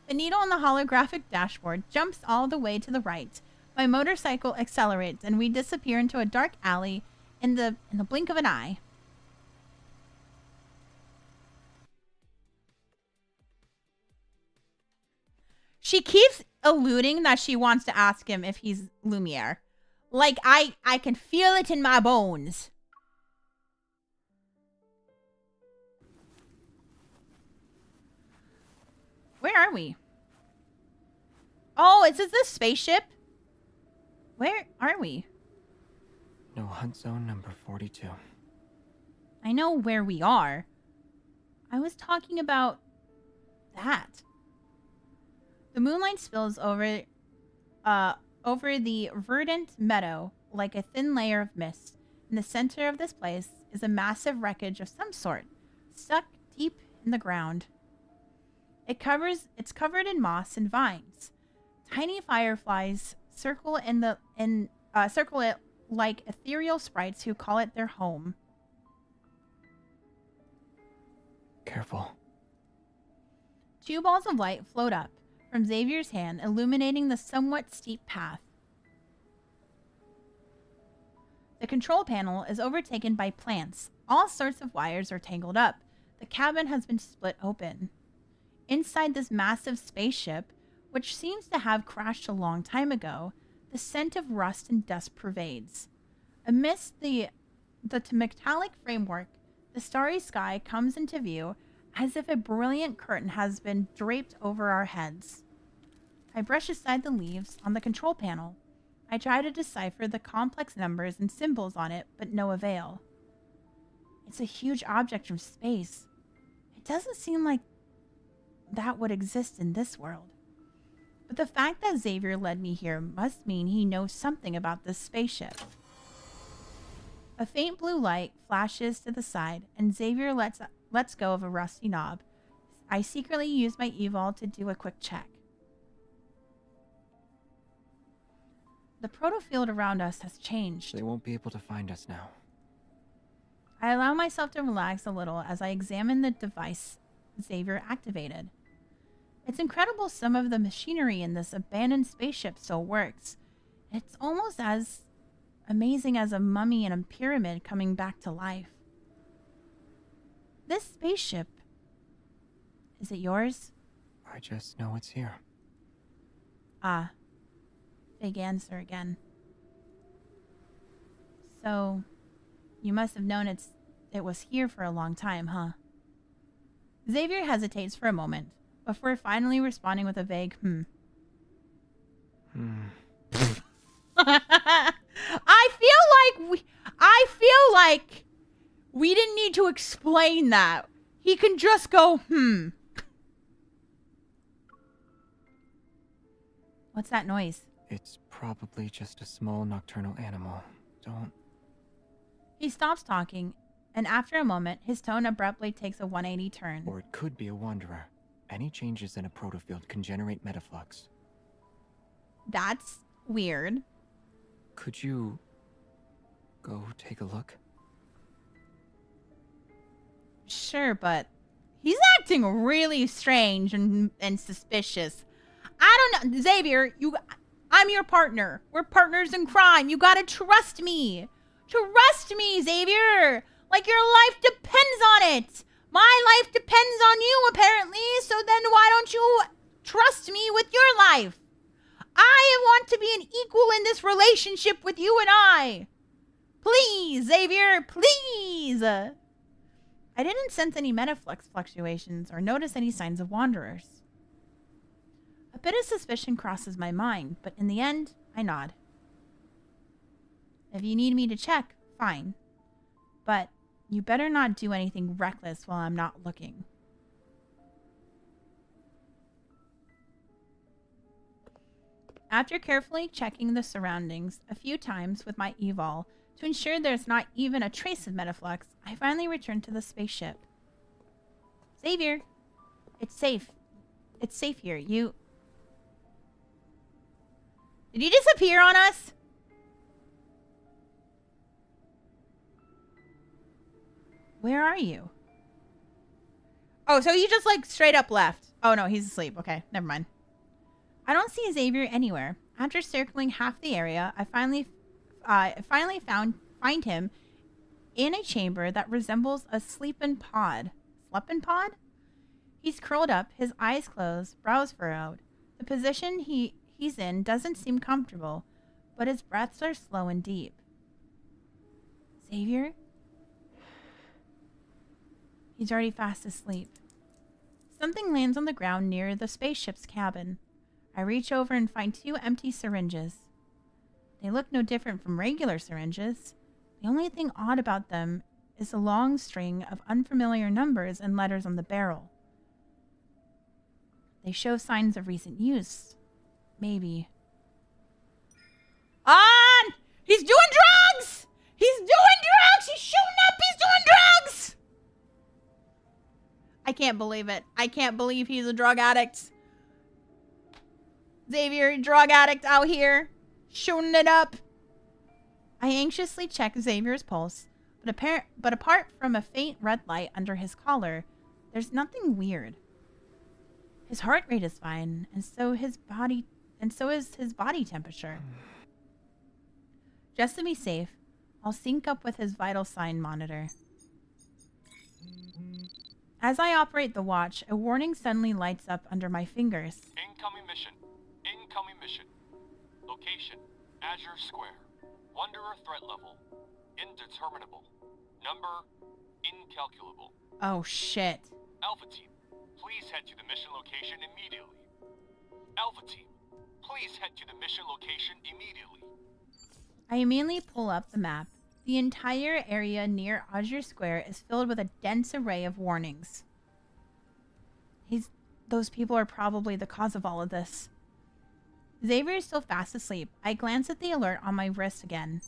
The needle on the holographic dashboard jumps all the way to the right. My motorcycle accelerates, and we disappear into a dark alley in the blink of an eye. She keeps alluding that she wants to ask him if he's Lumiere. Like, I can feel it in my bones. Where are we? Oh, is this spaceship? Where are we? No, hunt zone number 42. I know where we are. I was talking about that. The moonlight spills over the verdant meadow like a thin layer of mist. In the center of this place is a massive wreckage of some sort, stuck deep in the ground. It's covered in moss and vines. Tiny fireflies circle it like ethereal sprites who call it their home. Careful. 2 balls of light float up from Xavier's hand, illuminating the somewhat steep path. The control panel is overtaken by plants. All sorts of wires are tangled up. The cabin has been split open. Inside this massive spaceship, which seems to have crashed a long time ago, the scent of rust and dust pervades. Amidst the metallic framework, the starry sky comes into view as if a brilliant curtain has been draped over our heads. I brush aside the leaves on the control panel. I try to decipher the complex numbers and symbols on it, but no avail. It's a huge object from space. It doesn't seem like that would exist in this world. But the fact that Xavier led me here must mean he knows something about this spaceship. A faint blue light flashes to the side, and Xavier lets go of a rusty knob. I secretly use my evol to do a quick check. The protofield around us has changed. They won't be able to find us now. I allow myself to relax a little as I examine the device Xavier activated. It's incredible some of the machinery in this abandoned spaceship still works. It's almost as amazing as a mummy in a pyramid coming back to life. This spaceship, is it yours? I just know it's here. Ah, big answer again. So, you must have known it was here for a long time, huh? Xavier hesitates for a moment, before finally responding with a vague I feel like we didn't need to explain that. He can just go, What's that noise? It's probably just a small nocturnal animal. Don't... He stops talking, and after a moment, his tone abruptly takes a 180 turn. Or it could be a wanderer. Any changes in a protofield can generate metaflux. That's weird. Could you go take a look? Sure, but he's acting really strange and suspicious. I don't know. Xavier, I'm your partner. We're partners in crime. You gotta trust me. Trust me, Xavier. Like your life depends on it. My life depends on you, apparently. So then why don't you trust me with your life? I want to be an equal in this relationship with you and I. Please, Xavier, please. I didn't sense any metaflux fluctuations or notice any signs of wanderers. A bit of suspicion crosses my mind, but in the end, I nod. If you need me to check, fine. But you better not do anything reckless while I'm not looking. After carefully checking the surroundings a few times with my evol to ensure there's not even a trace of metaflux, I finally return to the spaceship. Xavier, it's safe. It's safe here. Did you disappear on us? Where are you? Oh, so you just like straight up left. Oh no, he's asleep. Okay, never mind. I don't see Xavier anywhere. After circling half the area, I finally find him in a chamber that resembles a sleeping pod. Sleeping pod? He's curled up, his eyes closed, brows furrowed. The position he's in doesn't seem comfortable, but his breaths are slow and deep. Xavier? He's already fast asleep. Something lands on the ground near the spaceship's cabin. I reach over and find 2 empty syringes. They look no different from regular syringes. The only thing odd about them is a long string of unfamiliar numbers and letters on the barrel. They show signs of recent use. Maybe. On! He's doing drugs! He's doing drugs! He's shooting up! He's doing drugs! I can't believe it. I can't believe he's a drug addict. Xavier, drug addict out here, shooting it up. I anxiously check Xavier's pulse, but apart from a faint red light under his collar, there's nothing weird. His heart rate is fine, and so is his body temperature. Just to be safe, I'll sync up with his vital sign monitor. As I operate the watch, a warning suddenly lights up under my fingers. Incoming mission. Incoming mission. Location, Azure Square. Wanderer threat level, indeterminable. Number, incalculable. Oh, shit. Alpha Team, please head to the mission location immediately. Alpha Team, please head to the mission location immediately. I immediately pull up the map. The entire area near Azure Square is filled with a dense array of warnings. Those people are probably the cause of all of this. Xavier is still fast asleep. I glance at the alert on my wrist again.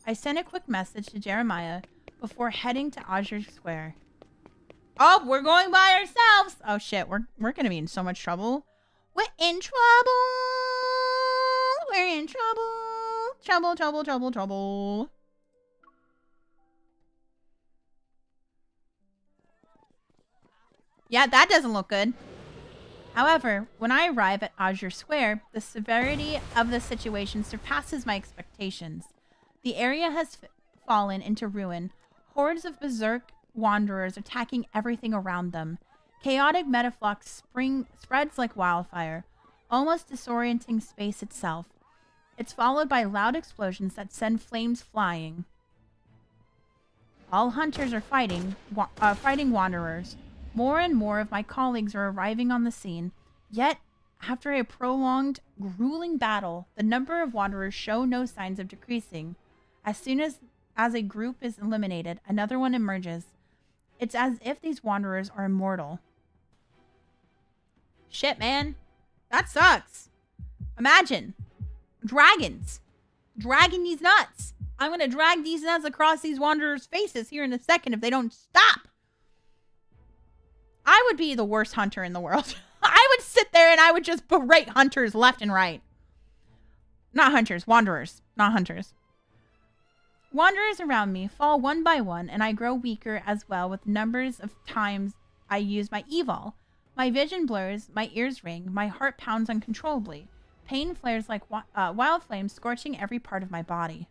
I sent a quick message to Jeremiah before heading to Azure Square. Oh, we're going by ourselves. Oh shit, we're gonna be in so much trouble. We're in trouble. We're in trouble. Trouble, trouble, trouble, trouble. Yeah, that doesn't look good. However, when I arrive at Azure Square, the severity of the situation surpasses my expectations. The area has fallen into ruin. Hordes of berserk wanderers attacking everything around them. Chaotic metaflux spreads like wildfire, almost disorienting space itself. It's followed by loud explosions that send flames flying. All hunters are fighting wanderers. More and more of my colleagues are arriving on the scene. Yet, after a prolonged, grueling battle, the number of wanderers show no signs of decreasing. As soon as a group is eliminated, another one emerges. It's as if these wanderers are immortal. Shit, man. That sucks. Imagine. Dragons. Dragging these nuts. I'm gonna drag these nuts across these wanderers' faces here in a second if they don't stop. I would be the worst hunter in the world. I would sit there and I would just berate hunters left and right. Not hunters, wanderers, not hunters. Wanderers around me fall one by one, and I grow weaker as well with numbers of times I use my evol. My vision blurs, my ears ring, my heart pounds uncontrollably. Pain flares like wild flames, scorching every part of my body.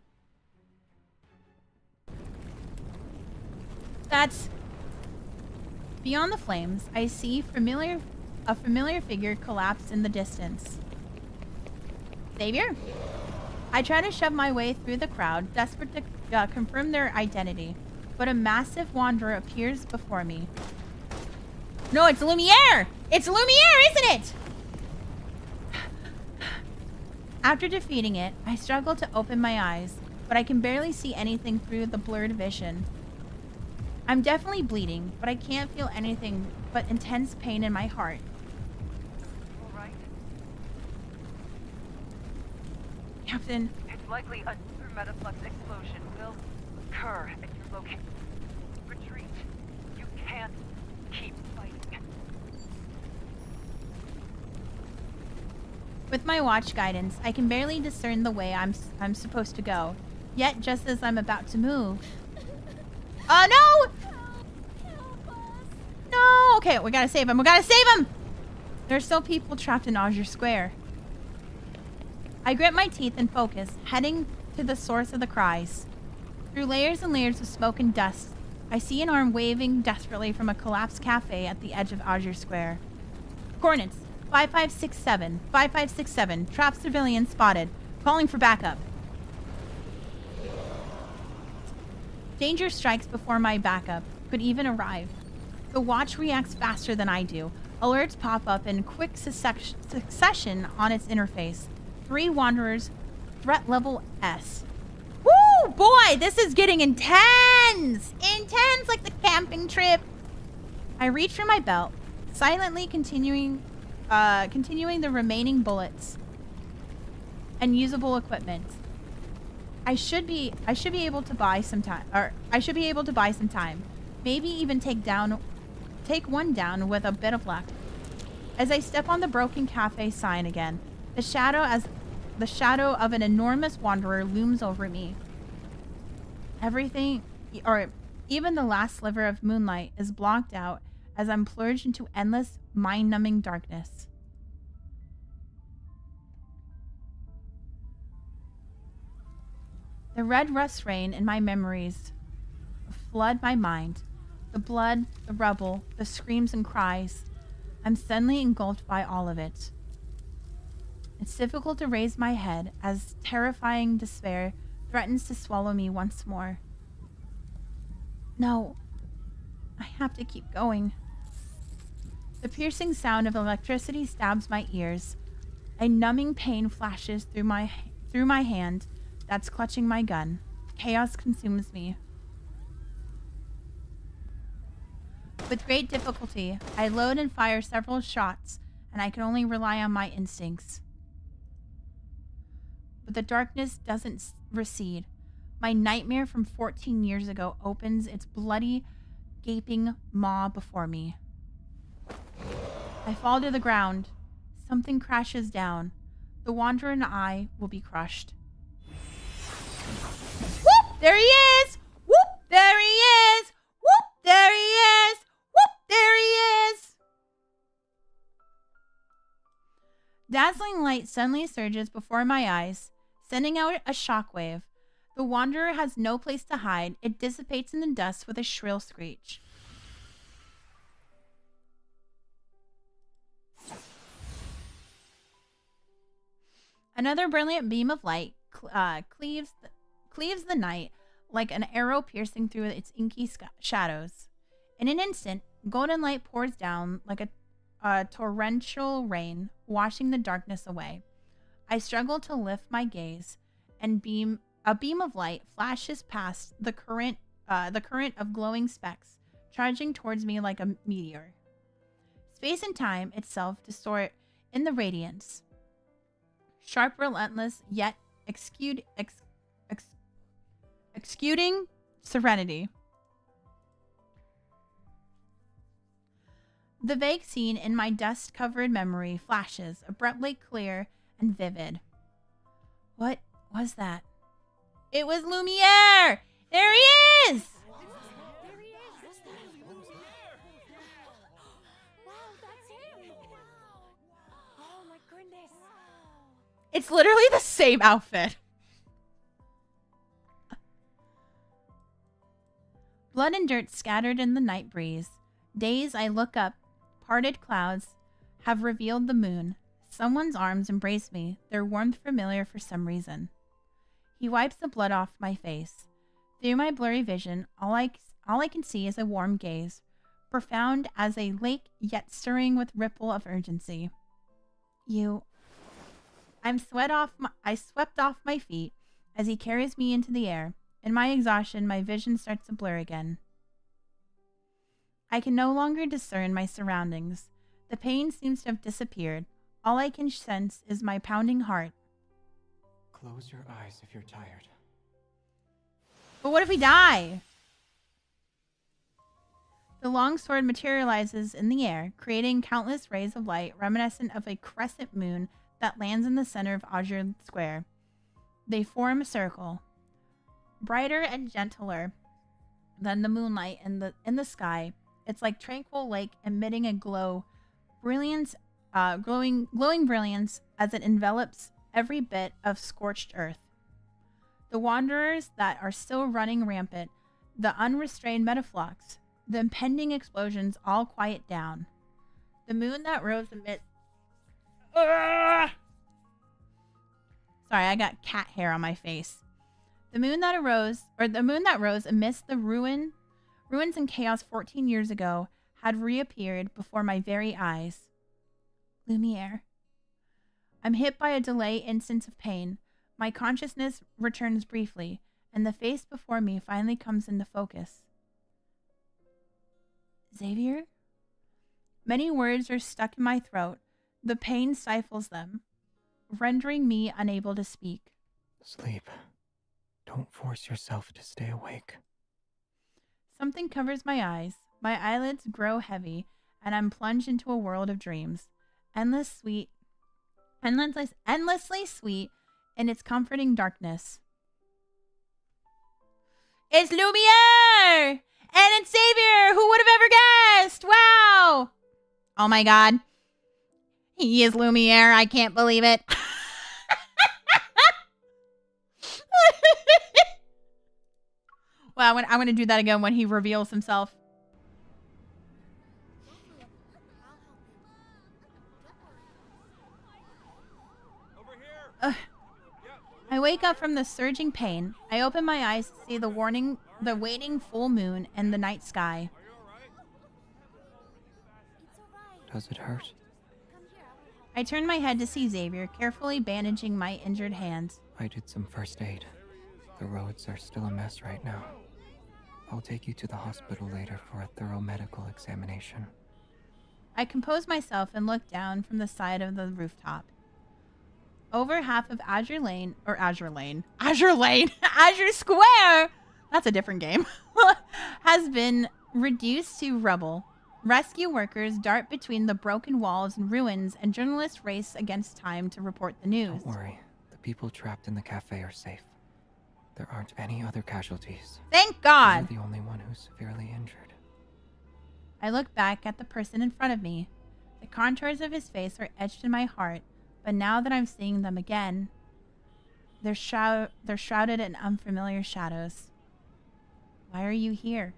That's... Beyond the flames, I see a familiar figure collapse in the distance. Xavier? I try to shove my way through the crowd, desperate to confirm their identity, but a massive wanderer appears before me. No, it's Lumiere! It's Lumiere, isn't it? After defeating it, I struggle to open my eyes, but I can barely see anything through the blurred vision. I'm definitely bleeding, but I can't feel anything but intense pain in my heart. All right. Captain. It's likely a metaflux explosion will occur at your location. Retreat. You can't keep fighting. With my watch guidance, I can barely discern the way I'm supposed to go. Yet, just as I'm about to move... Oh, no! Help us. No! Okay, we gotta save him. We gotta save him! There are still people trapped in Azure Square. I grit my teeth and focus, heading to the source of the cries. Through layers and layers of smoke and dust, I see an arm waving desperately from a collapsed cafe at the edge of Azure Square. Coordinates, 5567, 5567, trapped civilian spotted, calling for backup. Danger strikes before my backup could even arrive. The watch reacts faster than I do. Alerts pop up in quick succession on its interface. 3 wanderers, threat level S. Woo, boy, this is getting intense! Intense like the camping trip. I reach for my belt, silently continuing the remaining bullets and usable equipment. I should be able to buy some time. Maybe even take one down with a bit of luck. As I step on the broken cafe sign again, the shadow of an enormous wanderer looms over me. Everything, or even the last sliver of moonlight, is blocked out as I'm plunged into endless, mind-numbing darkness. The red rust rain in my memories flood my mind. The blood, the rubble, the screams and cries. I'm suddenly engulfed by all of it. It's difficult to raise my head as terrifying despair threatens to swallow me once more. No, I have to keep going. The piercing sound of electricity stabs my ears. A numbing pain flashes through my hand that's clutching my gun. Chaos consumes me. With great difficulty, I load and fire several shots, and I can only rely on my instincts. But the darkness doesn't recede. My nightmare from 14 years ago opens its bloody, gaping maw before me. I fall to the ground. Something crashes down. The Wanderer and I will be crushed. Whoop! There he is! Whoop! There he is! Whoop! There he is! Whoop! There he is! Dazzling light suddenly surges before my eyes, sending out a shockwave. The Wanderer has no place to hide. It dissipates in the dust with a shrill screech. Another brilliant beam of light cleaves the night like an arrow piercing through its inky shadows. In an instant, golden light pours down like a torrential rain, washing the darkness away. I struggle to lift my gaze, and a beam of light flashes past the current of glowing specks, charging towards me like a meteor. Space and time itself distort in the radiance. Sharp, relentless, yet exuding serenity. The vague scene in my dust-covered memory flashes, abruptly clear and vivid. What was that? It was Lumiere! There he is! It's literally the same outfit. Blood and dirt scattered in the night breeze. Days I look up. Parted clouds have revealed the moon. Someone's arms embrace me, their warmth familiar for some reason. He wipes the blood off my face. Through my blurry vision, all I can see is a warm gaze, profound as a lake yet stirring with ripple of urgency. I swept off my feet as he carries me into the air. In my exhaustion, my vision starts to blur again. I can no longer discern my surroundings. The pain seems to have disappeared. All I can sense is my pounding heart. Close your eyes if you're tired. But what if we die? The long sword materializes in the air, creating countless rays of light reminiscent of a crescent moon that lands in the center of Azure Square. They form a circle, brighter and gentler than the moonlight in the sky. It's like tranquil lake emitting a glowing brilliance as it envelops every bit of scorched earth. The wanderers that are still running rampant, the unrestrained metaflux, the impending explosions all quiet down. The moon that rose amidst... Sorry, I got cat hair on my face. The moon that rose amidst the ruins and chaos 14 years ago had reappeared before my very eyes. Lumiere. I'm hit by a delay instance of pain. My consciousness returns briefly, and the face before me finally comes into focus. Xavier? Many words are stuck in my throat. The pain stifles them, rendering me unable to speak. Sleep. Don't force yourself to stay awake. Something covers my eyes. My eyelids grow heavy, and I'm plunged into a world of dreams. Endlessly sweet in its comforting darkness. It's Lumiere! And it's Xavier! Who would have ever guessed? Wow! Oh my god. He is Lumiere. I can't believe it. Well, I'm going to do that again when he reveals himself. I wake up from the surging pain. I open my eyes to see the waning full moon and the night sky. Does it hurt? I turn my head to see Xavier carefully bandaging my injured hands. I did some first aid. The roads are still a mess right now. I'll take you to the hospital later for a thorough medical Over half of Azure Square, that's a different game, has been reduced to rubble. Rescue workers dart between the broken walls and ruins, and journalists race against time to report the news. Don't worry. The people trapped in the cafe are safe. There aren't any other casualties. Thank God! You're the only one who's severely injured. I look back at the person in front of me. The contours of his face are etched in my heart, but now that I'm seeing them again, they're shrouded in unfamiliar shadows. Why are you here?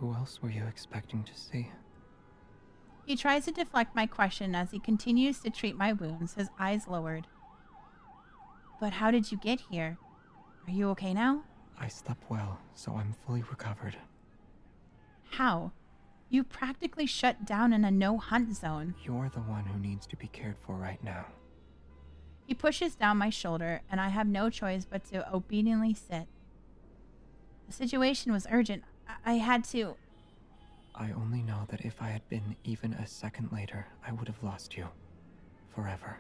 Who else were you expecting to see? He tries to deflect my question as he continues to treat my wounds, his eyes lowered. But how did you get here? Are you okay now? I slept well, so I'm fully recovered. How? You practically shut down in a no-hunt zone. You're the one who needs to be cared for right now. He pushes down my shoulder, and I have no choice but to obediently sit. The situation was urgent. I had to... I only know that if I had been even a second later, I would have lost you. Forever.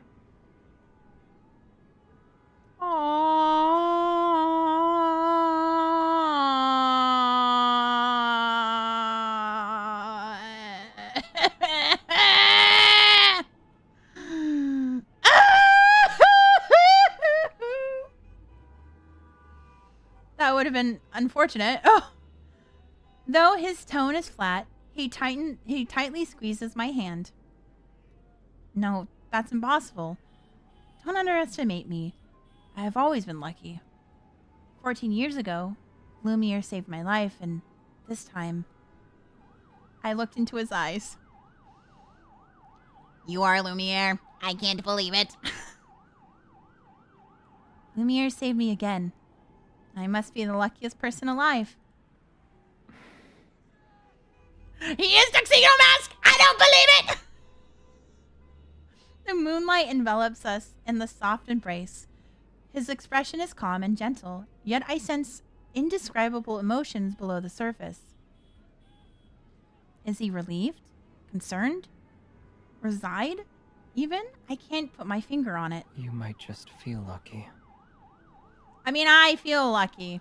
That would have been unfortunate. Oh. Though his tone is flat, he tightly squeezes my hand. No, that's impossible. Don't underestimate me. I have always been lucky. 14 years ago, Lumiere saved my life, and this time, I looked into his eyes. You are Lumiere. I can't believe it. Lumiere saved me again. I must be the luckiest person alive. He is Tuxedo Mask! I don't believe it! The moonlight envelops us in the soft embrace. His expression is calm and gentle, yet I sense indescribable emotions below the surface. Is he relieved? Concerned? Resigned? Even? I can't put my finger on it. You might just feel lucky. I mean, I feel lucky.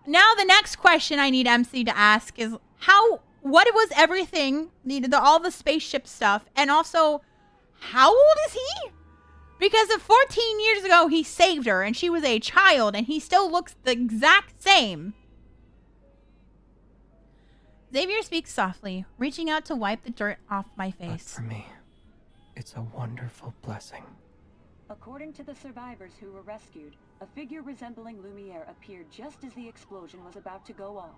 Now the next question I need MC to ask is what was everything, all the spaceship stuff, and also, how old is he? Because of 14 years ago, he saved her, and she was a child, and he still looks the exact same. Xavier speaks softly, reaching out to wipe the dirt off my face. But for me, it's a wonderful blessing. According to the survivors who were rescued, a figure resembling Lumiere appeared just as the explosion was about to go off.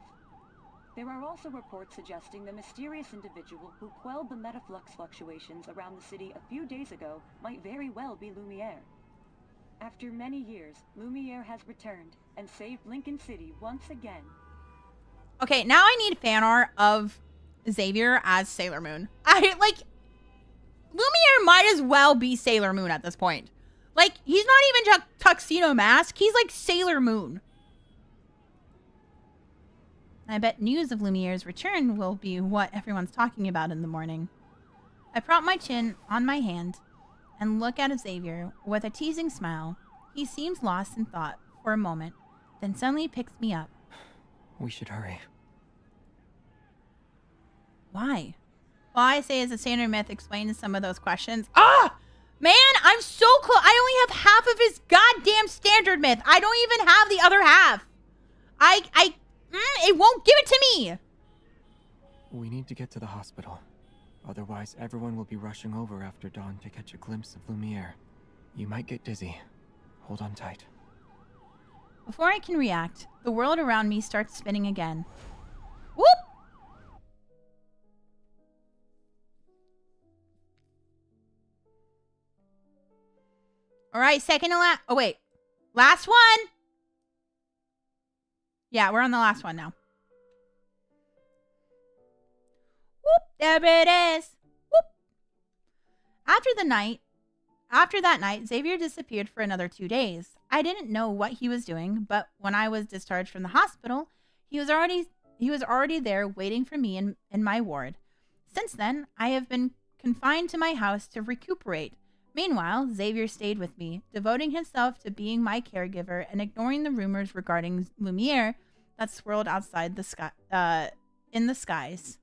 There are also reports suggesting the mysterious individual who quelled the metaflux fluctuations around the city a few days ago might very well be Lumiere. After many years, Lumiere has returned and saved Lincoln City once again. Okay, now I need fan art of Xavier as Sailor Moon. Lumiere might as well be Sailor Moon at this point. Like, he's not even Tuxedo Mask. He's like Sailor Moon. I bet news of Lumiere's return will be what everyone's talking about in the morning. I prop my chin on my hand and look at Xavier with a teasing smile. He seems lost in thought for a moment, then suddenly picks me up. We should hurry. Why? Well, I say as a standard myth explains some of those questions. Ah! Man, I'm so close. I only have half of his goddamn standard myth. I don't even have the other half. It won't give it to me. We need to get to the hospital. Otherwise, everyone will be rushing over after dawn to catch a glimpse of Lumiere. You might get dizzy. Hold on tight. Before I can react, the world around me starts spinning again. Whoop! All right, second to last. Oh, wait. Last one. Yeah, we're on the last one now. Whoop, there it is. Whoop. After that night, Xavier disappeared for another 2 days. I didn't know what he was doing, but when I was discharged from the hospital, he was already there waiting for me in my ward. Since then, I have been confined to my house to recuperate. Meanwhile, Xavier stayed with me, devoting himself to being my caregiver and ignoring the rumors regarding Lumiere that swirled outside the sky, in the skies.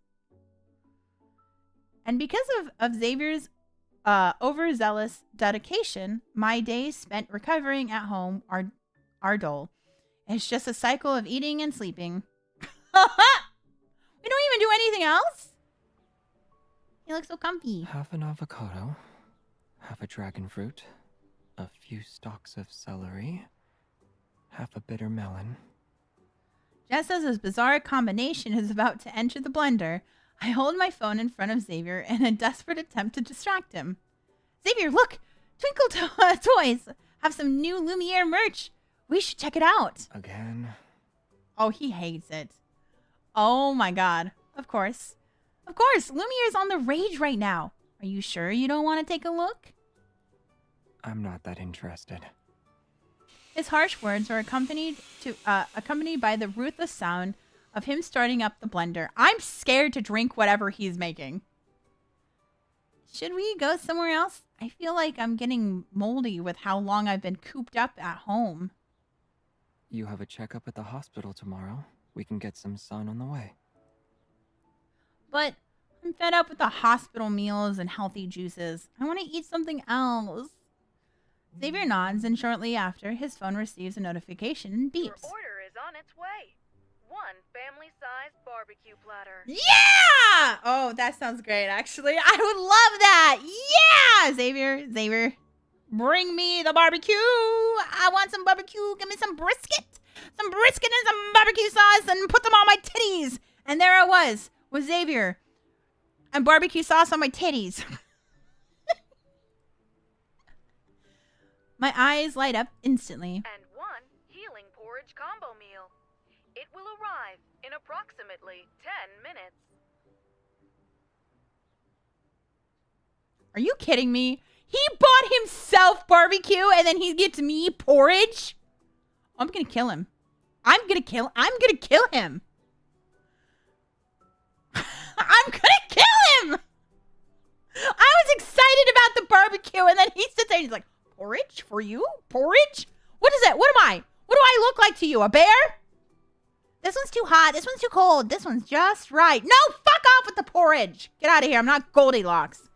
And because of Xavier's overzealous dedication, my days spent recovering at home are dull. It's just a cycle of eating and sleeping. We don't even do anything else? You look so comfy. Half an avocado, half a dragon fruit, a few stalks of celery, half a bitter melon. Just as this bizarre combination is about to enter the blender, I hold my phone in front of Xavier in a desperate attempt to distract him. Xavier, look! Twinkle Toys have some new Lumiere merch. We should check it out. Again? Oh, he hates it. Oh my god. Of course. Of course, Lumiere's on the rage right now. Are you sure you don't want to take a look? I'm not that interested. His harsh words are accompanied by the ruthless sound of him starting up the blender. I'm scared to drink whatever he's making. Should we go somewhere else? I feel like I'm getting moldy with how long I've been cooped up at home. You have a checkup at the hospital tomorrow. We can get some sun on the way. But I'm fed up with the hospital meals and healthy juices. I want to eat something else. Xavier nods, and shortly after, his phone receives a notification and beeps. Your order is on its way. One family-sized barbecue platter. Yeah! Oh, that sounds great, actually. I would love that. Yeah! Xavier, bring me the barbecue. I want some barbecue. Give me some brisket. Some brisket and some barbecue sauce and put them on my titties. And there I was with Xavier and barbecue sauce on my titties. My eyes light up instantly. And one healing porridge combo meal. It will arrive in approximately 10 minutes. Are you kidding me? He bought himself barbecue and then he gets me porridge? I'm gonna kill him. I'm gonna kill him. I'm gonna kill him! I was excited about the barbecue and then he sits there and he's like, porridge for you? Porridge? What is it? What am I? What do I look like to you? A bear? This one's too hot. This one's too cold. This one's just right. No, fuck off with the porridge. Get out of here. I'm not Goldilocks.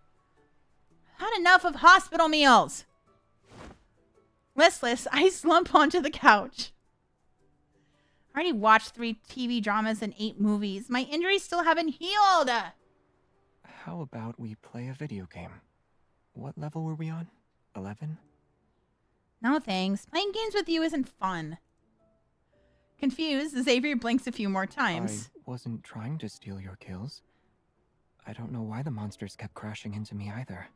I've had enough of hospital meals. Listless, I slump onto the couch. I already watched 3 TV dramas and 8 movies. My injuries still haven't healed. How about we play a video game? What level were we on? 11? No thanks. Playing games with you isn't fun. Confused, Xavier blinks a few more times. I wasn't trying to steal your kills. I don't know why the monsters kept crashing into me either.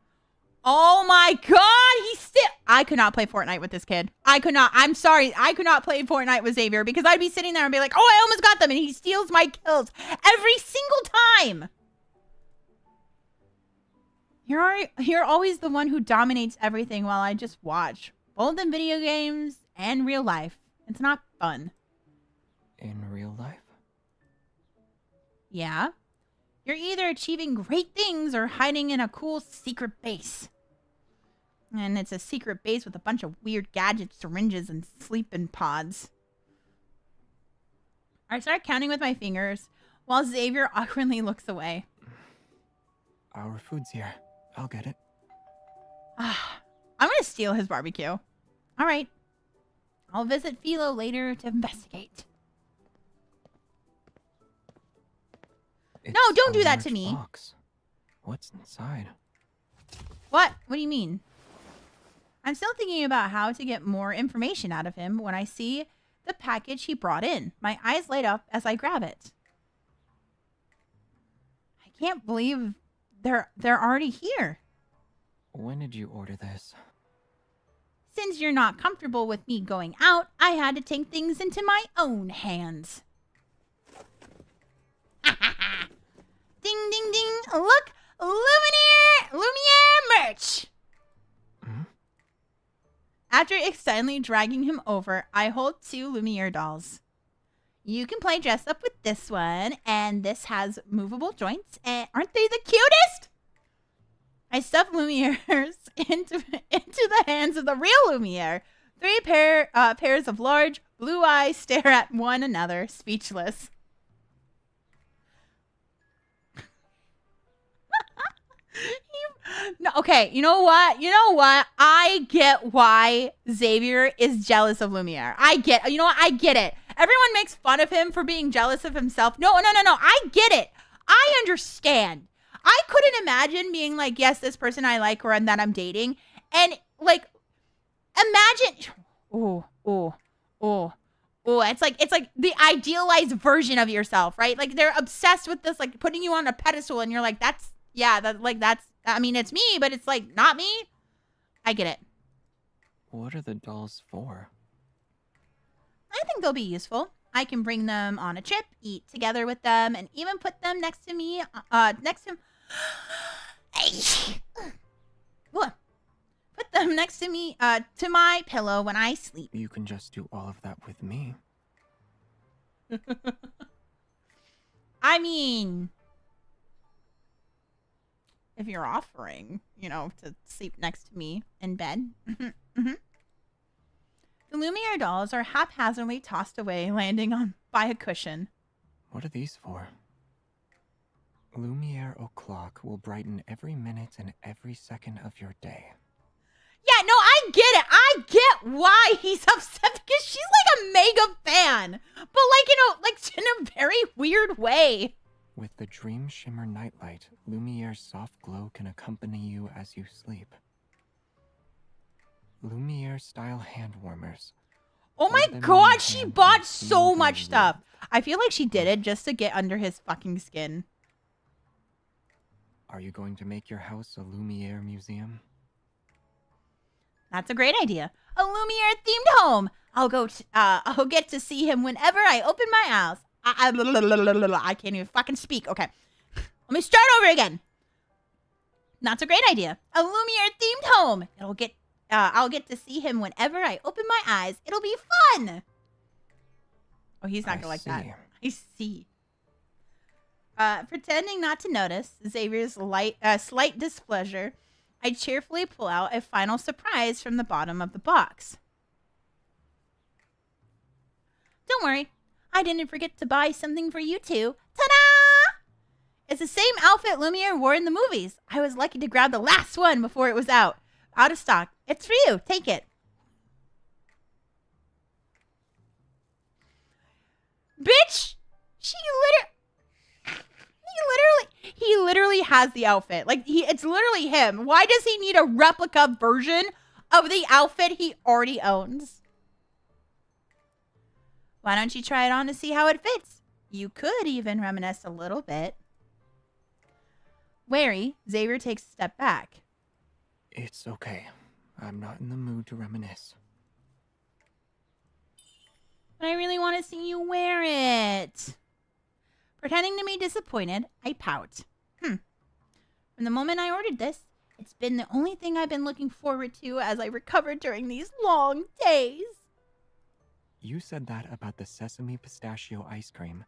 Oh my god, I could not play Fortnite with this kid. I could not. I'm sorry. I could not play Fortnite with Xavier because I'd be sitting there and be like, oh, I almost got them. And he steals my kills every single time. You're always the one who dominates everything while I just watch. Both in video games and real life. It's not fun. In real life? Yeah. You're either achieving great things or hiding in a cool secret base. And it's a secret base with a bunch of weird gadgets, syringes, and sleeping pods. I start counting with my fingers while Xavier awkwardly looks away. Our food's here. I'll get it. I'm going to steal his barbecue. All right. I'll visit Philo later to investigate. No, don't do that to me. Box. What's inside? What? What do you mean? I'm still thinking about how to get more information out of him when I see the package he brought in. My eyes light up as I grab it. I can't believe they're already here. When did you order this? Since you're not comfortable with me going out, I had to take things into my own hands. Ding, ding, ding. Look, Lumiere merch. Hmm? After excitedly dragging him over, I hold 2 Lumiere dolls. You can play dress up with this one, and this has movable joints. And aren't they the cutest? I stuff Lumiere's into the hands of the real Lumiere. Three pairs of large blue eyes stare at one another, speechless. No, okay, you know what? I get why Xavier is jealous of Lumiere. You know what? I get it. Everyone makes fun of him for being jealous of himself. No. I get it. I understand. I couldn't imagine being like, yes, this person I like or that I'm dating. And like, imagine. It's like the idealized version of yourself, right? Like they're obsessed with this, like putting you on a pedestal and you're like, I mean, it's me, but it's like not me. I get it. What are the dolls for? I think they'll be useful. I can bring them on a trip, eat together with them, and even put them next to me, put them next to me, to my pillow when I sleep. You can just do all of that with me. I mean, if you're offering, to sleep next to me in bed. The Lumiere dolls are haphazardly tossed away, landing by a cushion. What are these for? Lumiere o'clock will brighten every minute and every second of your day. Yeah, no, I get it. I get why he's upset because she's like a mega fan. But like in a very weird way. With the Dream Shimmer Nightlight, Lumiere's soft glow can accompany you as you sleep. Lumiere-style hand warmers. Oh my god, she bought so much stuff. I feel like she did it just to get under his fucking skin. Are you going to make your house a Lumiere museum? That's a great idea. A Lumiere-themed home. I'll get to see him whenever I open my eyes. I can't even fucking speak. Okay. Let me start over again. That's a great idea. A Lumiere-themed home. I'll get to see him whenever I open my eyes. It'll be fun. Oh, he's not gonna like that. I see. Pretending not to notice Xavier's slight displeasure, I cheerfully pull out a final surprise from the bottom of the box. Don't worry. I didn't forget to buy something for you two. Ta-da! It's the same outfit Lumiere wore in the movies. I was lucky to grab the last one before it was out of stock. It's for you. Take it. Bitch! He literally has the outfit. Like, it's literally him. Why does he need a replica version of the outfit he already owns? Why don't you try it on to see how it fits? You could even reminisce a little bit. Wary, Xavier takes a step back. It's okay. I'm not in the mood to reminisce. But I really want to see you wear it. Pretending to be disappointed, I pout. From the moment I ordered this, it's been the only thing I've been looking forward to as I recovered during these long days. You said that about the sesame pistachio ice cream,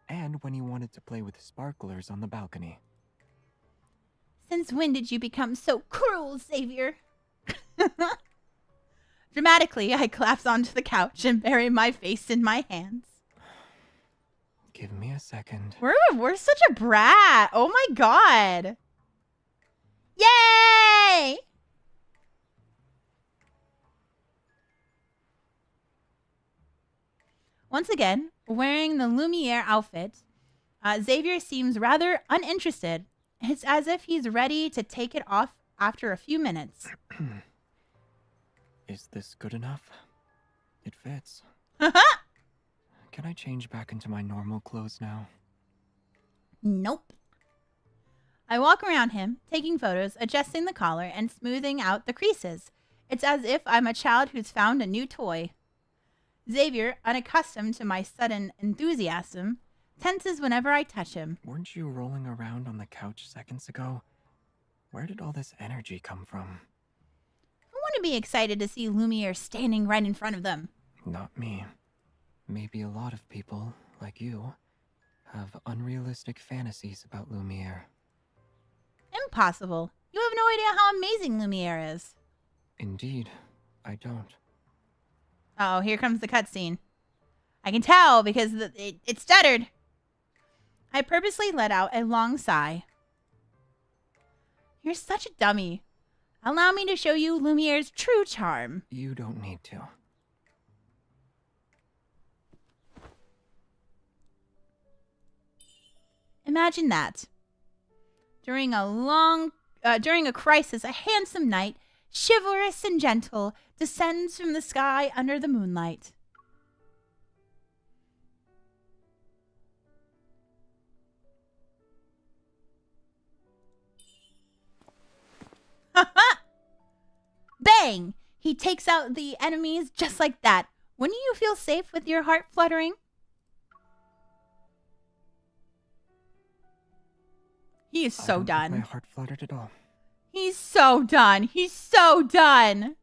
and when you wanted to play with sparklers on the balcony. Since when did you become so cruel, Xavier? Dramatically, I collapse onto the couch and bury my face in my hands. Give me a second. We're such a brat. Oh my god. Yay! Once again, wearing the Lumiere outfit, Xavier seems rather uninterested. It's as if he's ready to take it off after a few minutes. Is this good enough? It fits. Can I change back into my normal clothes now? Nope. I walk around him, taking photos, adjusting the collar, and smoothing out the creases. It's as if I'm a child who's found a new toy. Xavier, unaccustomed to my sudden enthusiasm, tenses whenever I touch him. Weren't you rolling around on the couch seconds ago? Where did all this energy come from? I want to be excited to see Lumiere standing right in front of them. Not me. Maybe a lot of people, like you, have unrealistic fantasies about Lumiere. Impossible. You have no idea how amazing Lumiere is. Indeed, I don't. Oh, here comes the cutscene. I can tell because it stuttered. I purposely let out a long sigh. You're such a dummy. Allow me to show you Lumiere's true charm. You don't need to. Imagine that. During a crisis, a handsome knight, chivalrous and gentle, descends from the sky under the moonlight. Bang! He takes out the enemies just like that. Wouldn't you feel safe with your heart fluttering? He is so done. My heart fluttered at all. He's so done. He's so done.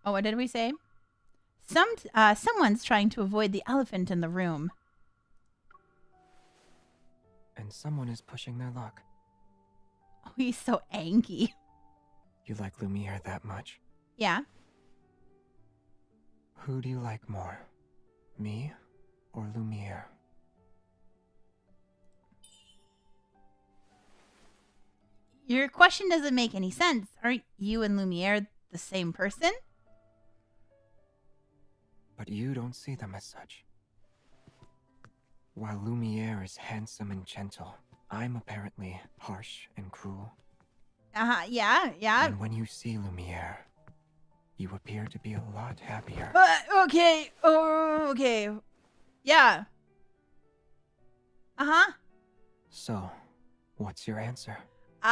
Oh, what did we say? Someone's trying to avoid the elephant in the room. And someone is pushing their luck. Oh, he's so angry. You like Lumiere that much? Yeah. Who do you like more? Me or Lumiere? Your question doesn't make any sense. Aren't you and Lumiere the same person? But you don't see them as such. While Lumiere is handsome and gentle, I'm apparently harsh and cruel. Yeah. And when you see Lumiere, you appear to be a lot happier. Okay. Okay. Yeah. Uh-huh. So, what's your answer? You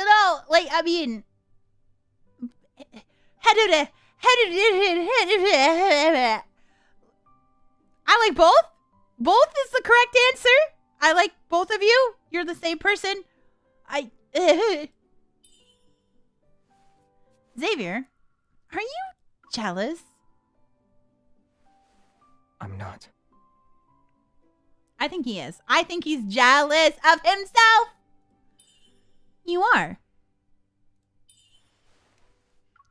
know, like, I mean, I like both. Both is the correct answer. I like both of you. You're the same person. Xavier, are you jealous? I'm not. I think he is. I think he's jealous of himself. You are.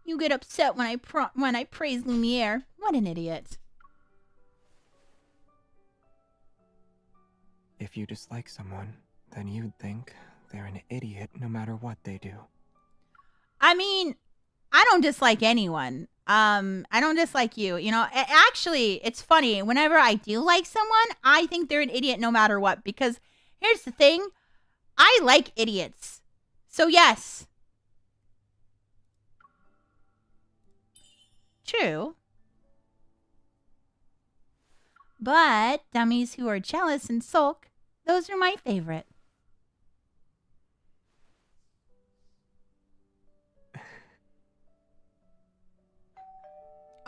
You get upset when I praise Lumiere. What an idiot. If you dislike someone, then you'd think they're an idiot no matter what they do. I mean, I don't dislike anyone. I don't dislike you. You know, actually, it's funny. Whenever I do like someone, I think they're an idiot no matter what. Because here's the thing. I like idiots. So yes. True. But dummies who are jealous and sulk, those are my favorite.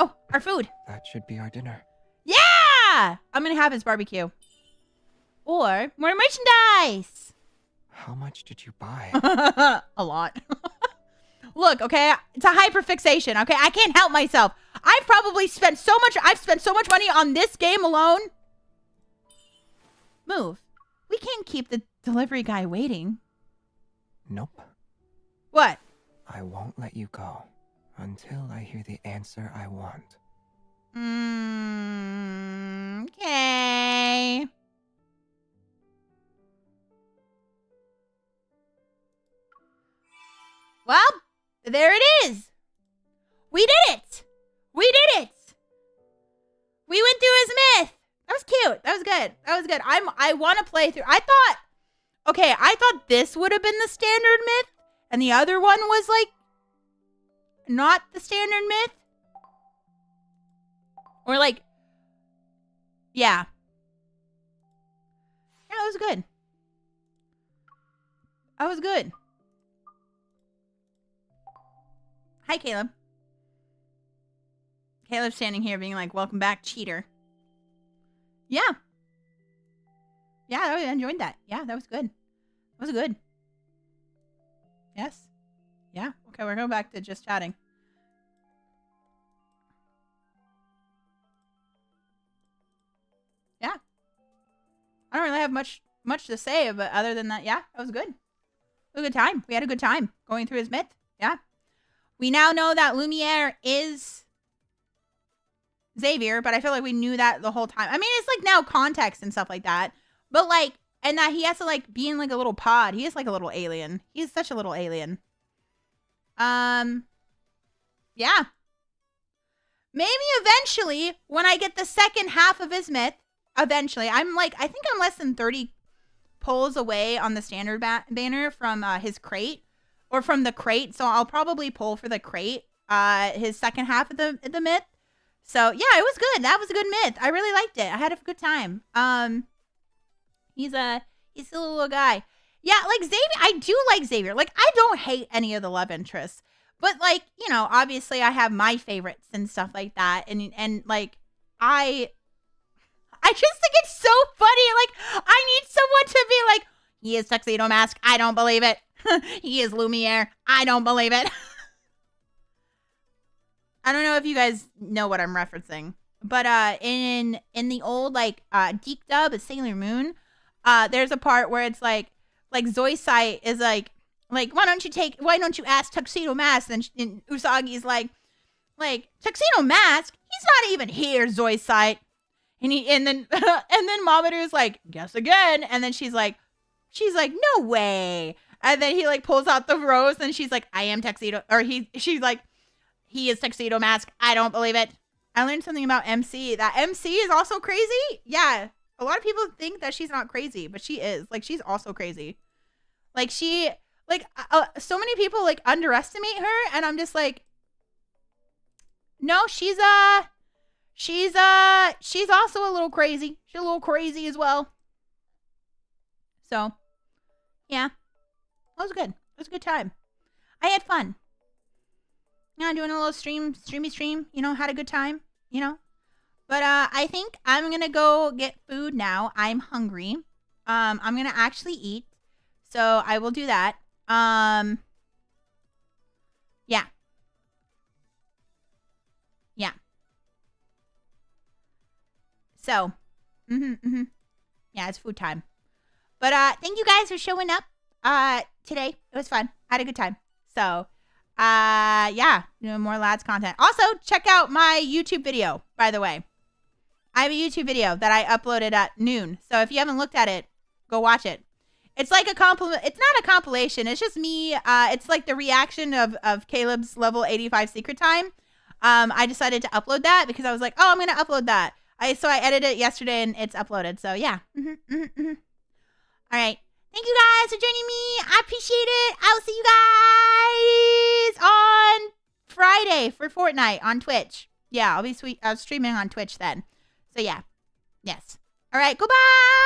Oh, our food. That should be our dinner. Yeah! I'm gonna have his barbecue. Or more merchandise. How much did you buy? A lot. Look, okay, it's a hyperfixation, okay? I can't help myself. I've spent so much money on this game alone. Move. We can't keep the delivery guy waiting. Nope. What? I won't let you go until I hear the answer I want. Okay. Well, there it is. We did it. We did it. We went through his myth. That was cute. That was good. That was good. I want to play through. I thought this would have been the standard myth, and the other one was like not the standard myth. Or like, yeah. Yeah, that was good. That was good. Hi, Caleb. Caleb's standing here being like, welcome back, cheater. Yeah. Yeah, I enjoyed that. Yeah, that was good. That was good. Yes. Yeah. Okay, we're going back to just chatting. Yeah. I don't really have much to say, but other than that, yeah, that was good. It was a good time. We had a good time going through his myth. Yeah. We now know that Lumiere is Xavier, but I feel like we knew that the whole time. I mean, it's like now context and stuff like that. But like, and that he has to like be in like a little pod. He is like a little alien. He is such a little alien. Yeah. Maybe eventually, when I get the second half of his myth, eventually, I'm like, I think I'm less than 30 pulls away on the standard banner from his crate, or from the crate. So I'll probably pull for the crate, his second half of the myth. So yeah, it was good. That was a good myth. I really liked it. I had a good time. He's still a little guy. Yeah, like Xavier, I do like Xavier. Like, I don't hate any of the love interests. But like, you know, obviously I have my favorites and stuff like that. And like, I just think it's so funny. Like, I need someone to be like, he is Tuxedo Mask. I don't believe it. He is Lumiere. I don't believe it. I don't know if you guys know what I'm referencing. But in the old like Geek dub of Sailor Moon, there's a part where it's like Zoisite is like, why don't you ask Tuxedo Mask? And Usagi's like, Tuxedo Mask? He's not even here, Zoisite. And then Mamoru's like, guess again. And then she's like, no way. And then he like pulls out the rose and she's like, I am Tuxedo, or she's like, he is Tuxedo Mask. I don't believe it. I learned something about MC. That MC is also crazy. Yeah. A lot of people think that she's not crazy, but she is. Like, she's also crazy. Like, so many people like underestimate her, and I'm just like, no, she's also a little crazy. She's a little crazy as well. So, yeah. That was good. It was a good time. I had fun. Yeah, doing a little streamy stream, you know, had a good time, you know. But I think I'm going to go get food now. I'm hungry. I'm going to actually eat. So I will do that. Yeah. Yeah. So, yeah, it's food time. But thank you guys for showing up today. It was fun. I had a good time. So, yeah, doing more lads content. Also, check out my YouTube video, by the way. I have a YouTube video that I uploaded at noon. So if you haven't looked at it, go watch it. It's like it's not a compilation. It's just me. It's like the reaction of Caleb's level 85 secret time. I decided to upload that because I was like, oh, I'm going to upload that. So I edited it yesterday and it's uploaded. So yeah. All right. Thank you guys for joining me. I appreciate it. I'll see you guys on Friday for Fortnite on Twitch. Yeah, I'll be streaming on Twitch then. So yeah. Yes. All right. Goodbye.